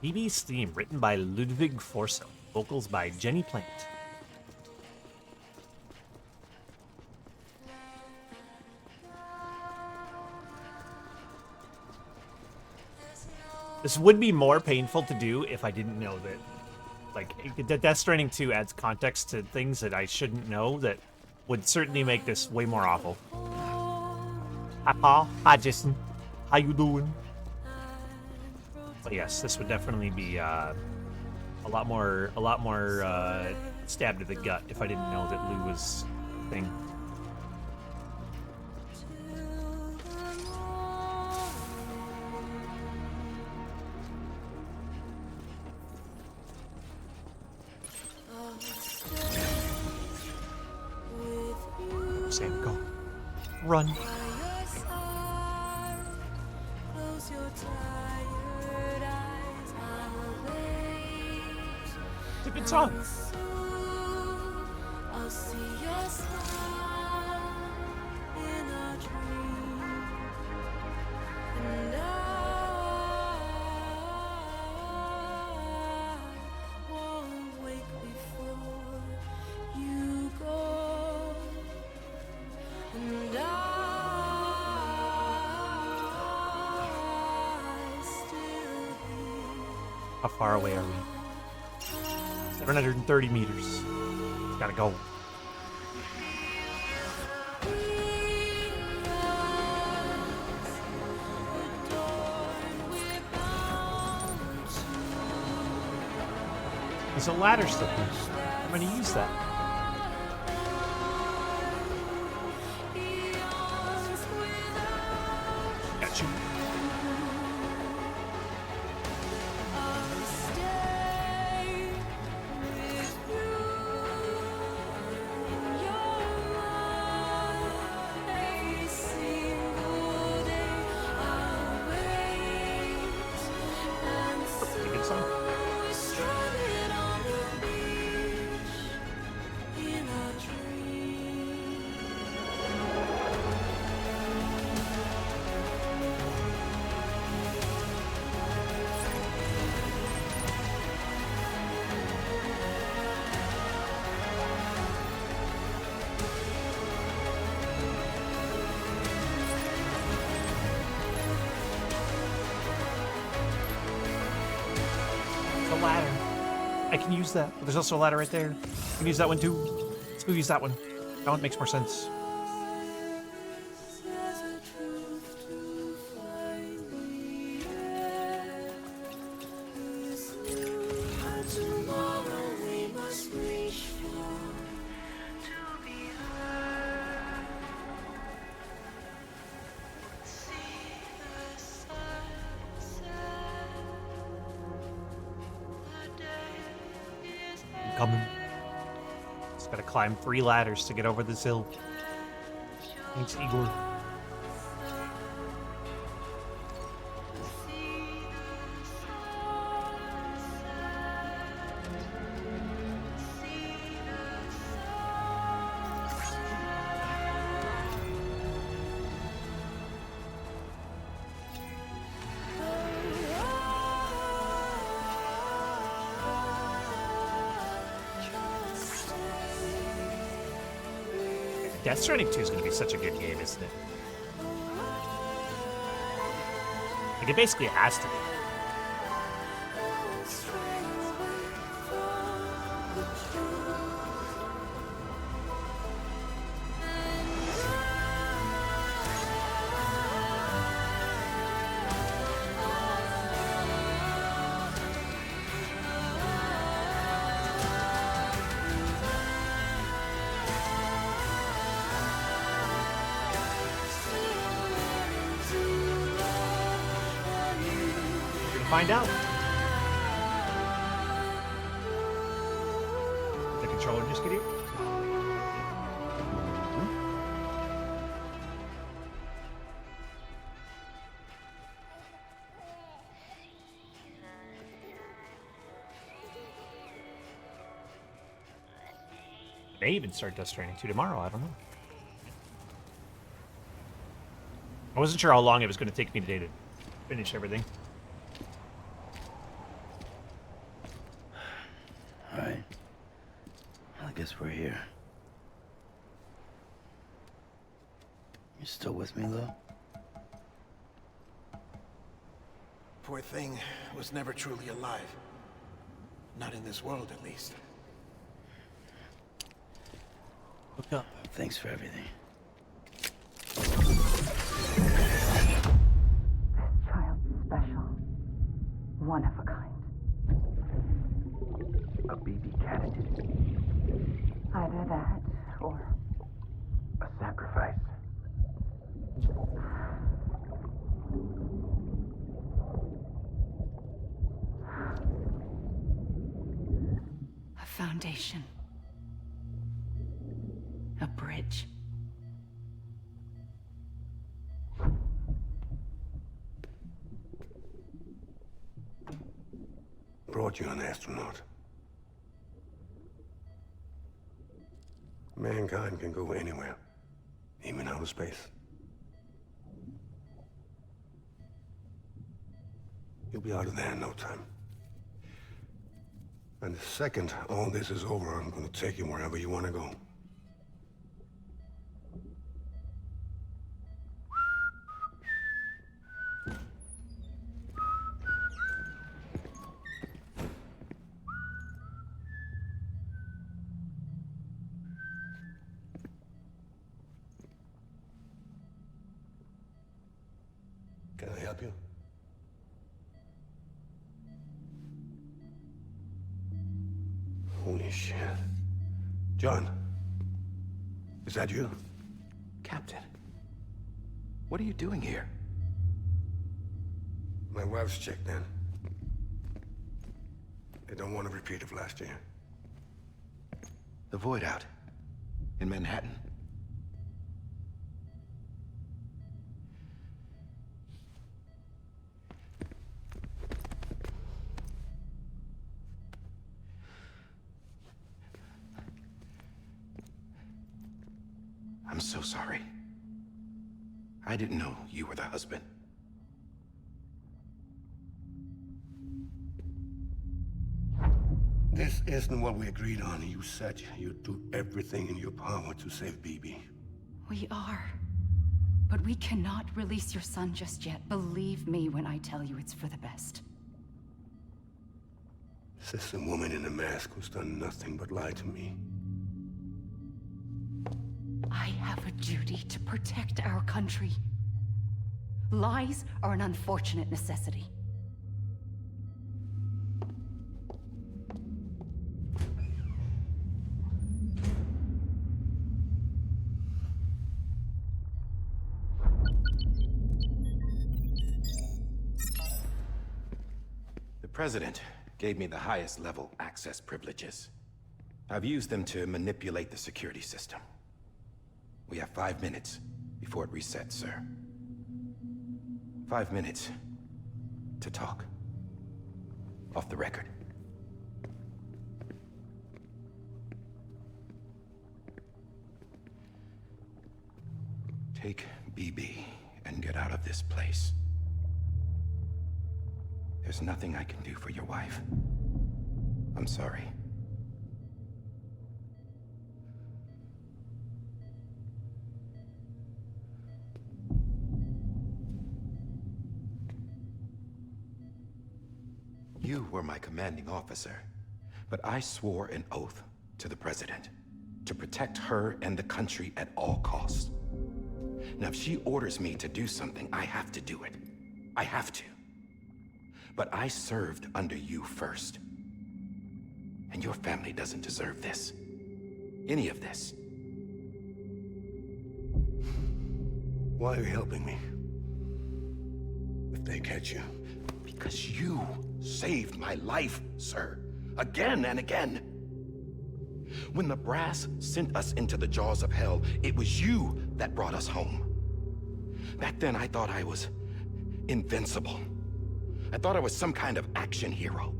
BB's theme, written by Ludwig Forsell. Vocals by Jenny Plant. This would be more painful to do if I didn't know that. Like, Death Stranding 2 adds context to things that I shouldn't know that would certainly make this way more awful. Hi, Paul. Hi, Jason. How you doing? But yes, this would definitely be a lot more stab to the gut if I didn't know that Lou was a thing. Sam, go. Run. It's a good song. How far away are we? 730 meters. Gotta go. There's a ladder stuff here. I'm gonna use that. Got you. Pretty good song. The ladder. I can use that. There's also a ladder right there. I can use that one too. Let's go use that one. That one makes more sense. I'm coming. Just gotta climb 3 ladders to get over this hill. Thanks, Igor. Death Stranding 2 is going to be such a good game, isn't it? Like, it basically has to be. Find out. The controller just get here? May even start Death Stranding 2 tomorrow, I don't know. I wasn't sure how long it was going to take me today to finish everything. Alright. I guess we're here. You still with me, Lou? Poor thing was never truly alive. Not in this world, at least. Look up. Thanks for everything. Child special. One of a kind. A BB candidate. Either that, or A sacrifice. a foundation. A bridge. Brought you an astronaut. Mankind can go anywhere, even outer space. You'll be out of there in no time. And the second all this is over, I'm gonna take you wherever you want to go. Can I help you? Holy shit. John, is that you? Captain, what are you doing here? My wife's checked in. They don't want a repeat of last year. The Void out. In Manhattan. I'm so sorry. I didn't know you were the husband. This isn't what we agreed on. You said you'd do everything in your power to save BB. We are. But we cannot release your son just yet. Believe me when I tell you it's for the best. This is a woman in a mask who's done nothing but lie to me. I have a duty to protect our country. Lies are an unfortunate necessity. The President gave me the highest level access privileges. I've used them to manipulate the security system. We have 5 minutes before it resets, sir. 5 minutes to talk. Off the record. Take BB and get out of this place. There's nothing I can do for your wife. I'm sorry. You were my commanding officer, but I swore an oath to the President to protect her and the country at all costs. Now, if she orders me to do something, I have to do it. I have to. But I served under you first. And your family doesn't deserve this. Any of this. Why are you helping me? If they catch you. Because you saved my life, sir. Again and again. When the brass sent us into the jaws of hell, it was you that brought us home. Back then, I thought I was invincible. I thought I was some kind of action hero.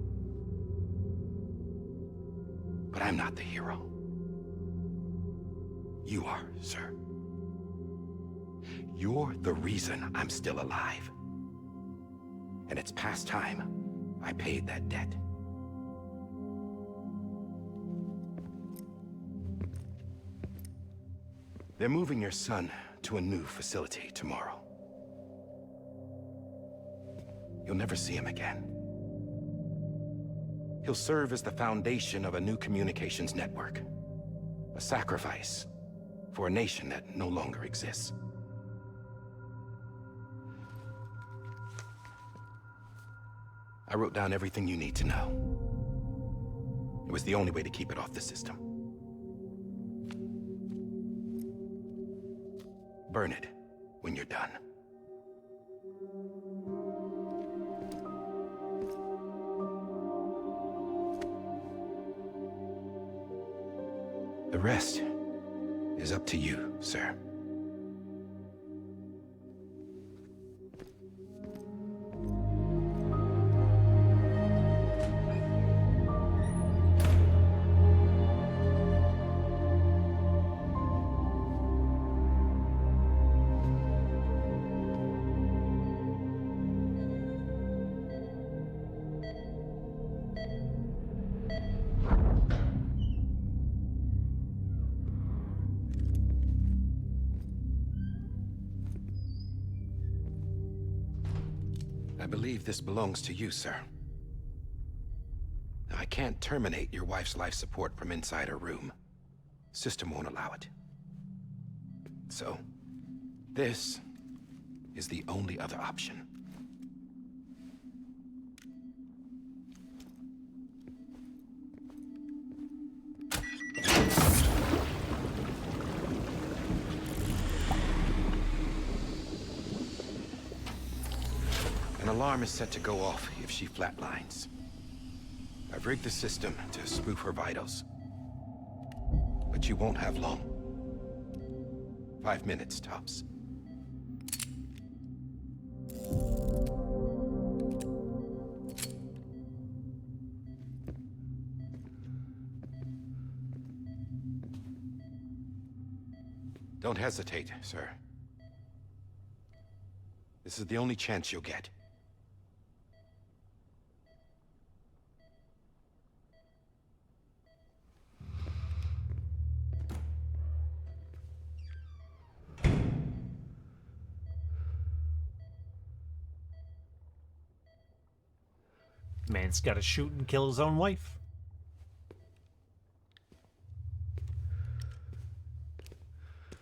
But I'm not the hero. You are, sir. You're the reason I'm still alive. And it's past time I paid that debt. They're moving your son to a new facility tomorrow. You'll never see him again. He'll serve as the foundation of a new communications network. A sacrifice for a nation that no longer exists. I wrote down everything you need to know. It was the only way to keep it off the system. Burn it when you're done. The rest is up to you, sir. I believe this belongs to you, sir. Now, I can't terminate your wife's life support from inside her room. System won't allow it. So, this is the only other option. An alarm is set to go off if she flatlines. I've rigged the system to spoof her vitals. But you won't have long. 5 minutes, tops. Don't hesitate, sir. This is the only chance you'll get. Man's gotta shoot and kill his own wife.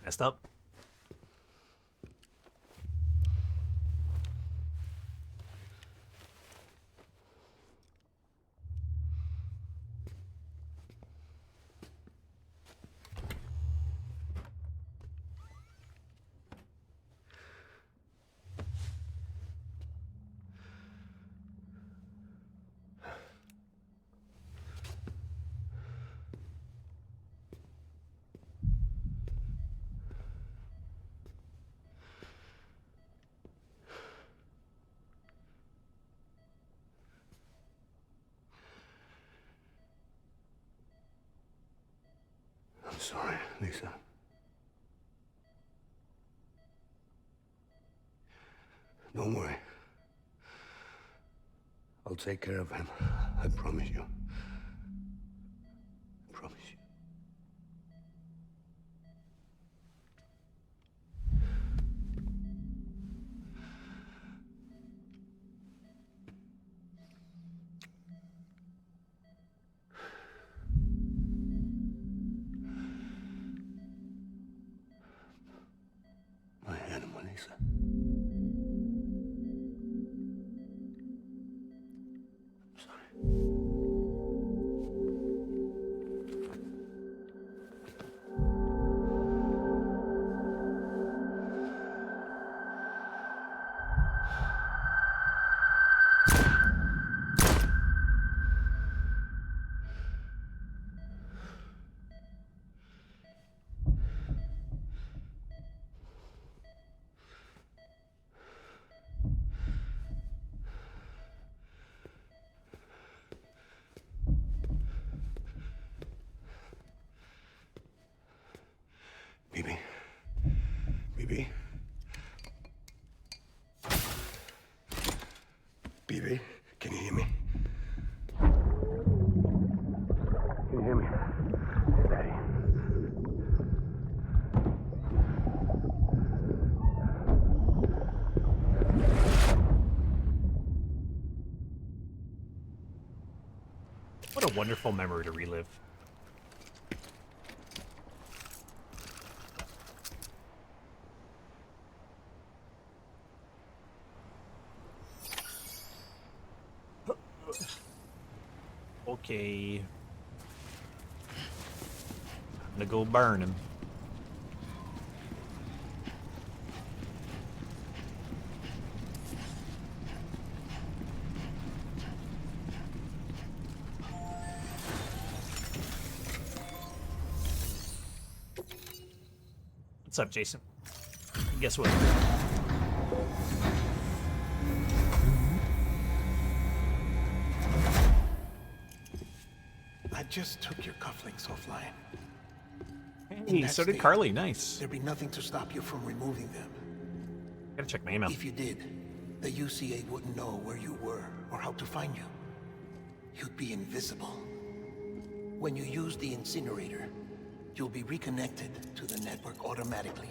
Messed up. I'm sorry, Lisa. Don't worry. I'll take care of him. I promise you. I promise you. What a wonderful memory to relive. Okay. I'm gonna go burn him. What's up, Jason? Guess what? I just took your cufflinks offline. Hey, that so did state, Carly. Nice. There'd be nothing to stop you from removing them. Gotta check my email. If you did, the UCA wouldn't know where you were or how to find you. You'd be invisible. When you use the incinerator, you'll be reconnected to the network automatically.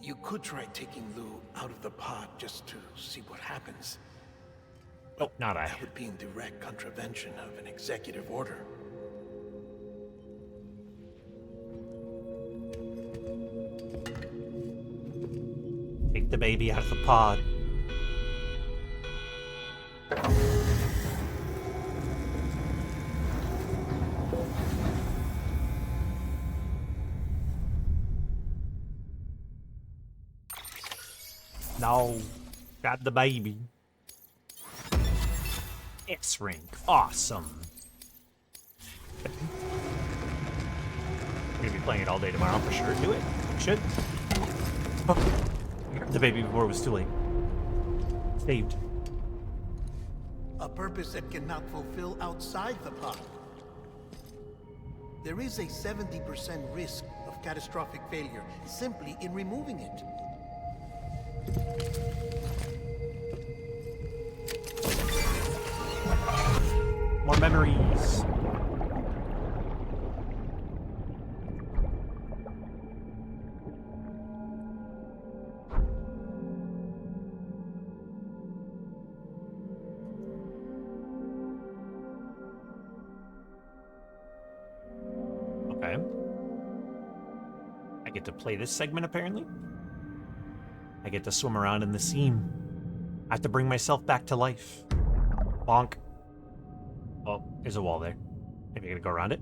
You could try taking Lou out of the pod just to see what happens. Oh, not I. That would be in direct contravention of an executive order. Take the baby out of the pod. No. Got the baby. X-Rank. Awesome. I'm gonna be playing it all day tomorrow for sure. Do it. Should. Oh. The baby before it was too late. Saved. A purpose that cannot fulfill outside the pod. There is a 70% risk of catastrophic failure simply in removing it. More memories. Okay. I get to play this segment apparently. I get to swim around in the seam. I have to bring myself back to life. Bonk. Oh, there's a wall there. Maybe I gotta go around it?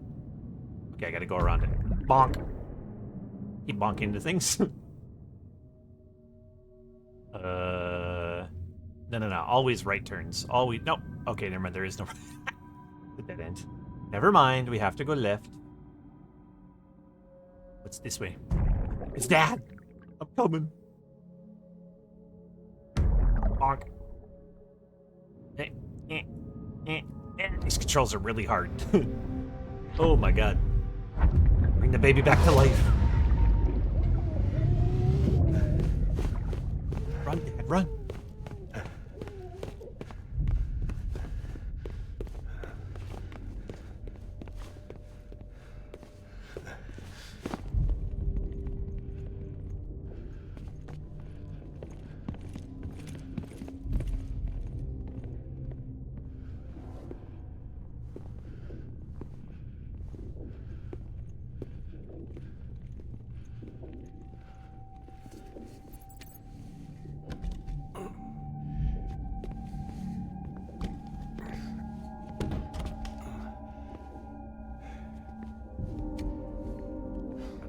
Okay, I gotta go around it. Bonk. Keep bonking into things. No. Always right turns. Always. No. Okay, never mind. There is no. The dead end. Never mind. We have to go left. What's this way? It's Dad! I'm coming. Bonk. These controls are really hard. Oh my god. Bring the baby back to life. Run, Dad, run.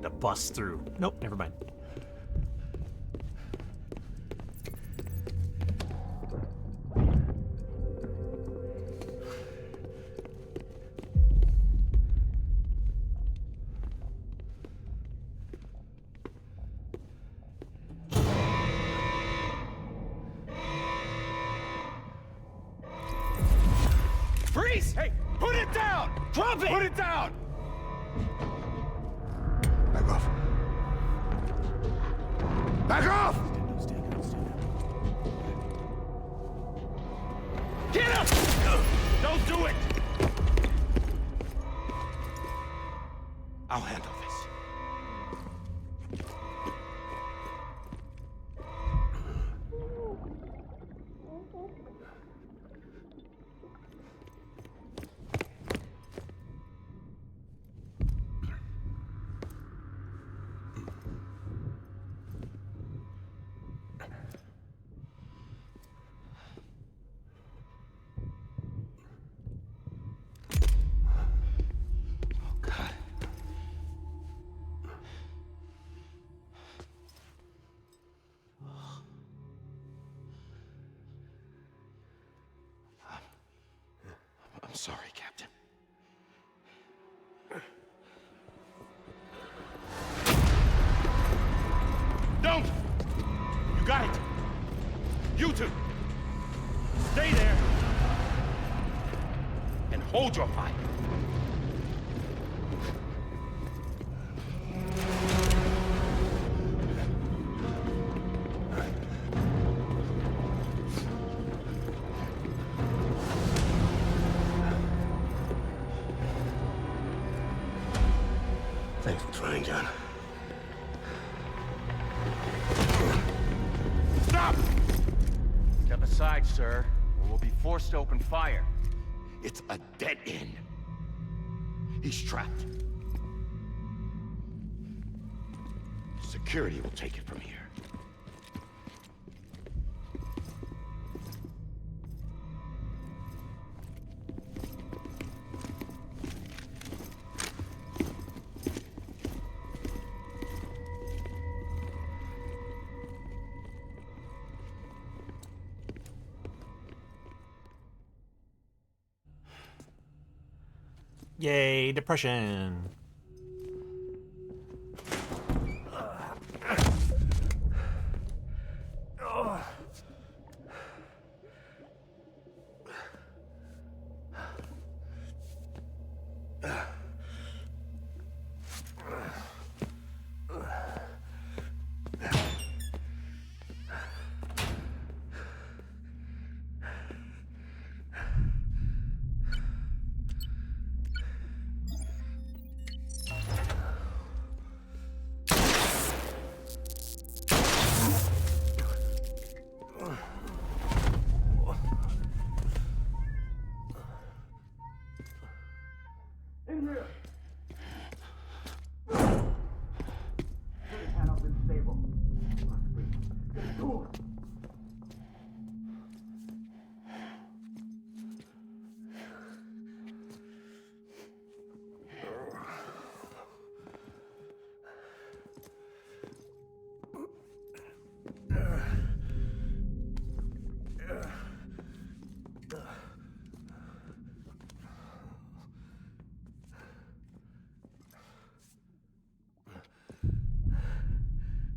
To bust through. Nope, never mind. Freeze! Hey, put it down! Drop it! Put it down! Back off. Back off! Get up! Don't do it! I'll handle this. sorry, Captain. Don't! You got it! You two! Stay there! And hold your fire! Thanks for trying, John. Stop! Step aside, sir, or we'll be forced to open fire. It's a dead end. He's trapped. Security will take it from here. Yay, depression.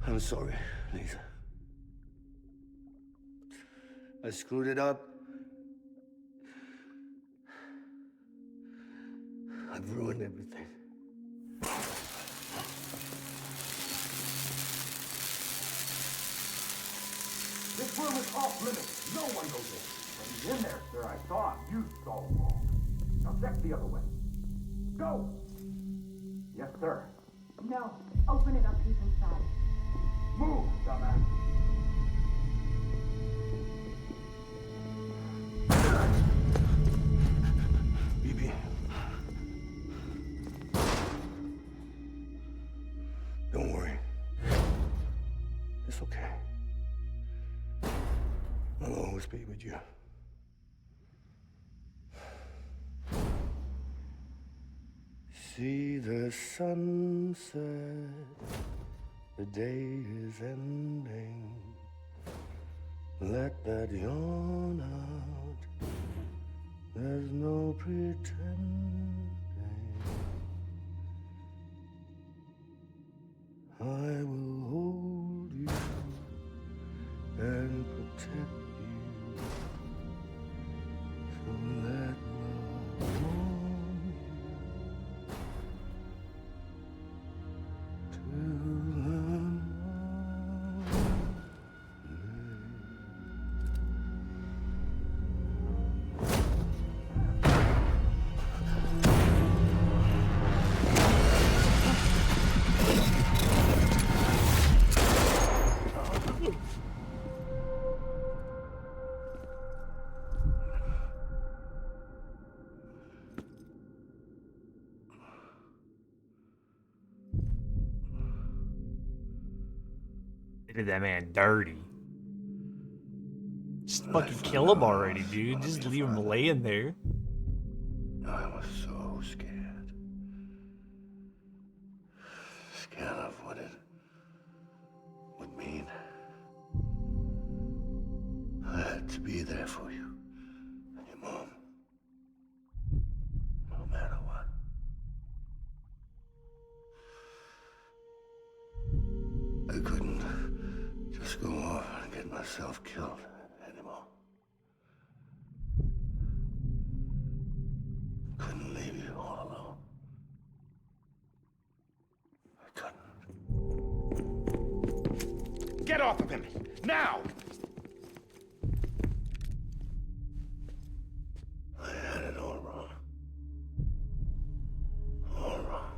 I'm sorry, Lisa. I screwed it up. I've ruined everything. This room is off limits. No one goes in. But he's in there, sir. I saw him. You saw him wrong. Now check the other way. Go! Yes, sir. No, open it up. He's inside. Move, dumbass. BB. Don't worry. It's okay. I'll always be with you. See the sunset, the day is ending. Let that yawn out, there's no pretending. I will hold you and protect you. So let love warm you till the morning. They did that man dirty. Just fucking kill him already, dude. Just leave him laying there. I was so scared. Scared of what it would mean. I had to be there for you and your mom. myself killed anymore. Couldn't leave you all alone. I couldn't. Get off of him! Now! I had it all wrong. All wrong.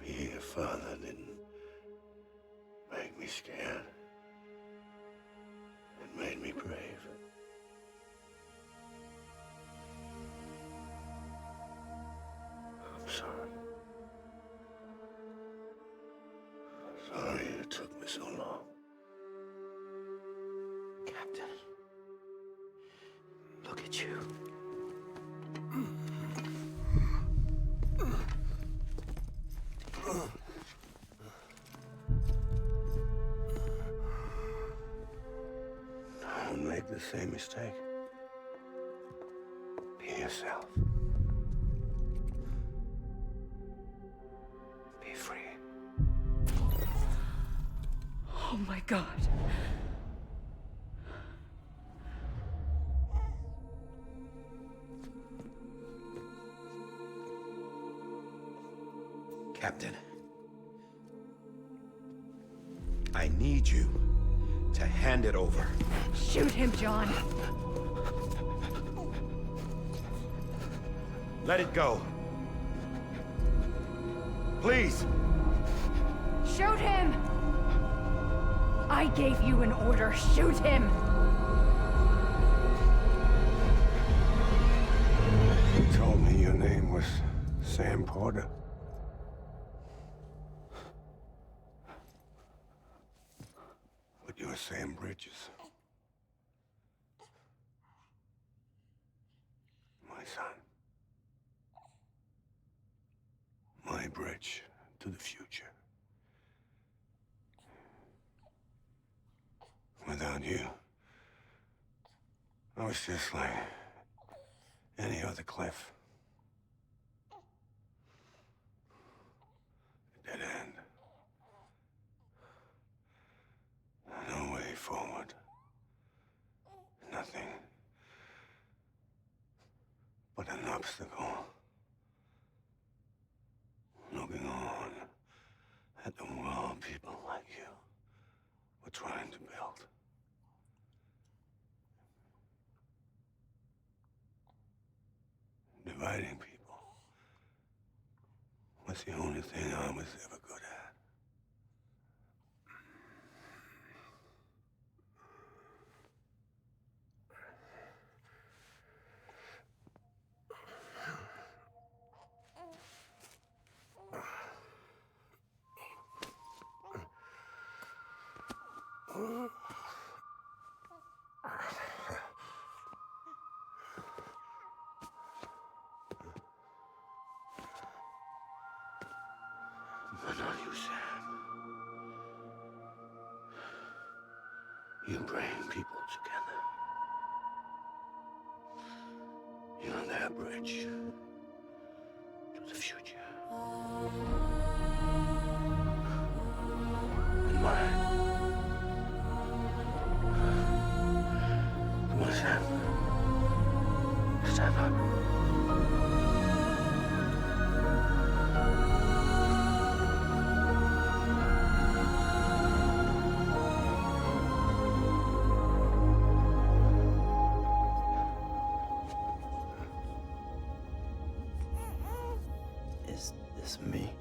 Being a father didn't make me scared. It made me brave. I'm sorry. Sorry it took me so long. Captain, look at you. Don't make the same mistake. Be yourself. Be free. Oh my god. Captain, I need you to hand it over. Shoot him, John. Let it go. Please. Shoot him! I gave you an order. Shoot him! You told me your name was Sam Porter. But you're Sam Bridges. My son. My bridge to the future. Without you, I was just like any other Cliff. A dead end. No way forward. Nothing but an obstacle. Looking on at the world people like you were trying to build. Dividing people was the only thing I was ever good at. But not you, Sam. You bring people together. You're their bridge to the future. And mine. Come on, Sam. Stand up. Is this me?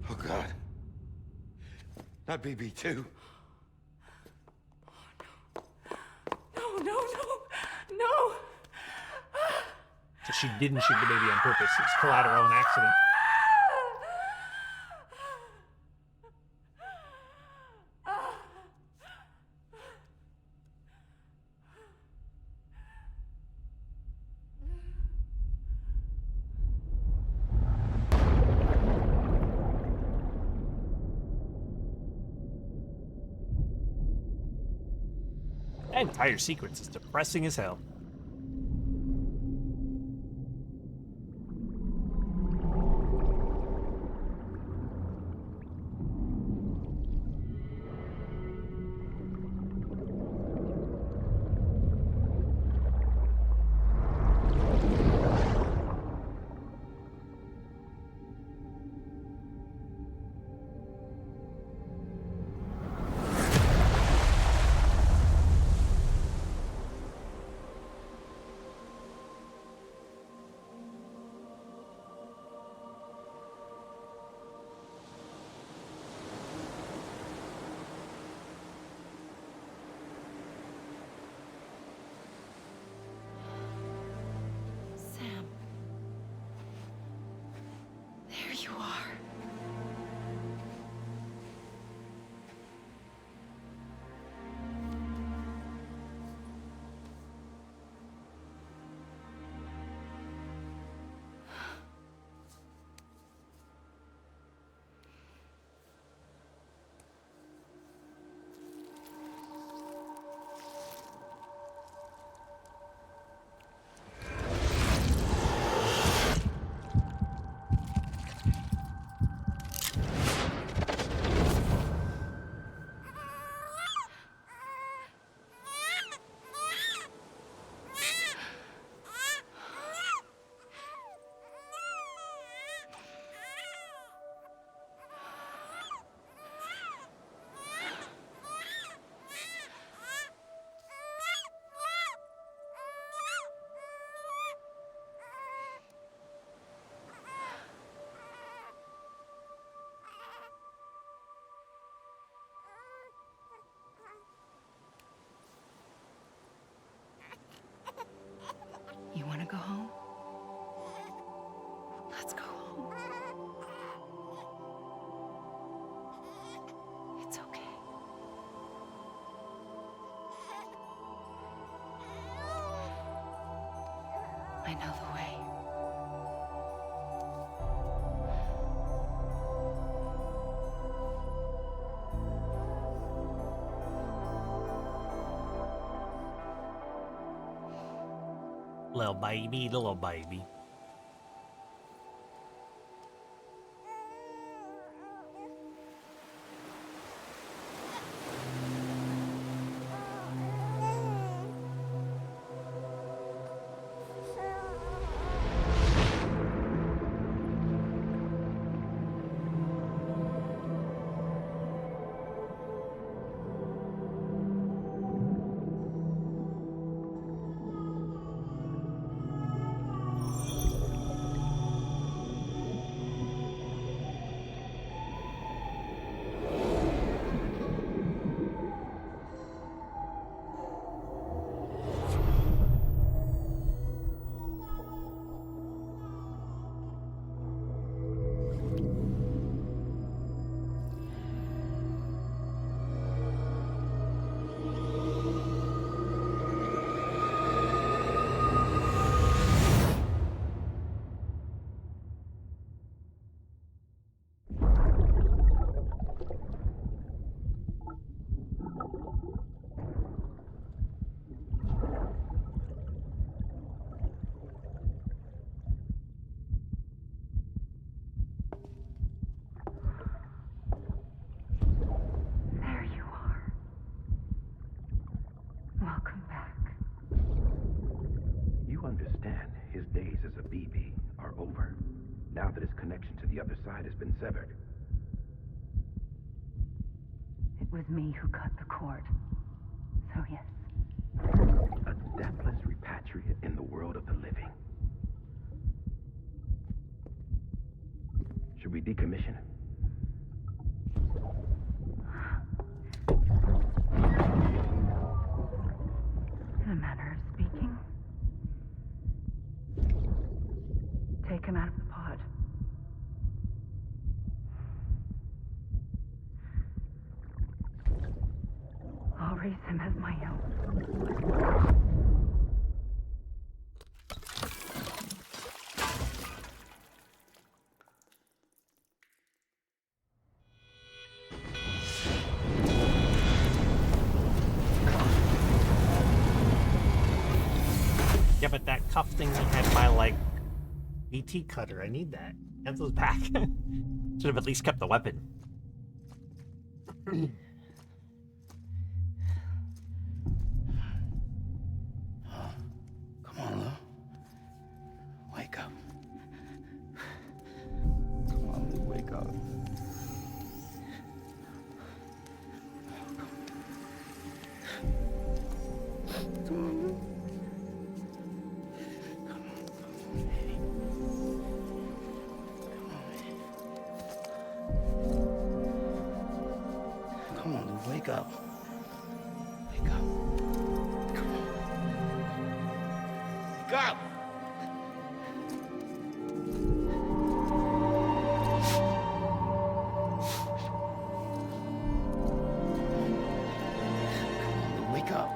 Oh, God. Not BB-2. she didn't shoot the baby on purpose. It's collateral and accident. That entire sequence is depressing as hell. Sam. There you are. You want to go home? Let's go home. It's okay. I know the way. Little baby, little baby. There you are. Welcome back. You understand his days as a BB are over, now that his connection to the other side has been severed. It was me who cut the cord. So yes. A deathless repatriate in the world of the living. Should we decommission him? In a manner of speaking. take him out of the pod. I'll raise him as my own. Yeah, but that cuff thing had my, like, BT cutter. I need that. Enzo's back. Should have at least kept the weapon. Come on, Lou. Wake up. Come on, Lou, wake up. Come on, Lou. Come on, Lou, wake up. Wake up. Come on. Wake up! Come on, Lou, wake up.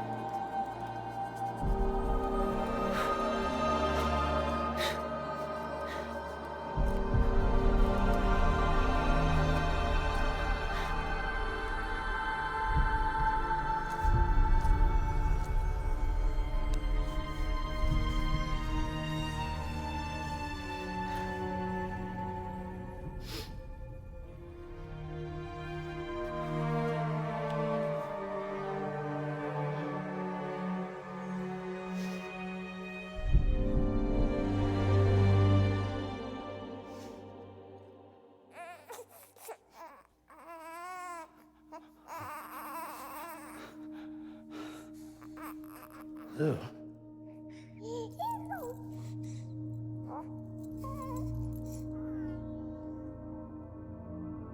Lou.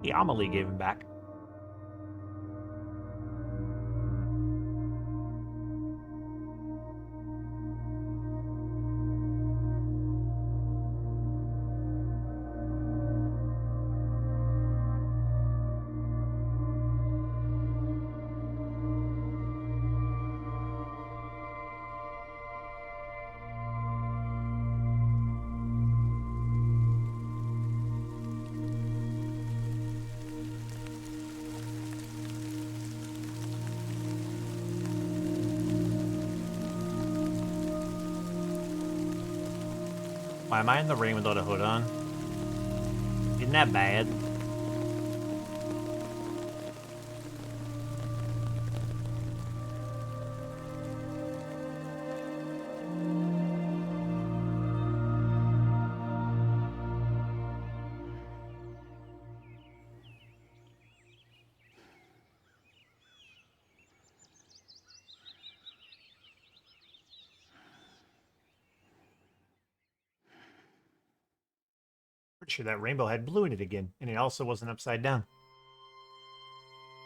The Amelie gave him back. Why am I in the rain without a hood on? Isn't that bad? Pretty sure that rainbow had blue in it again, and it also wasn't upside down.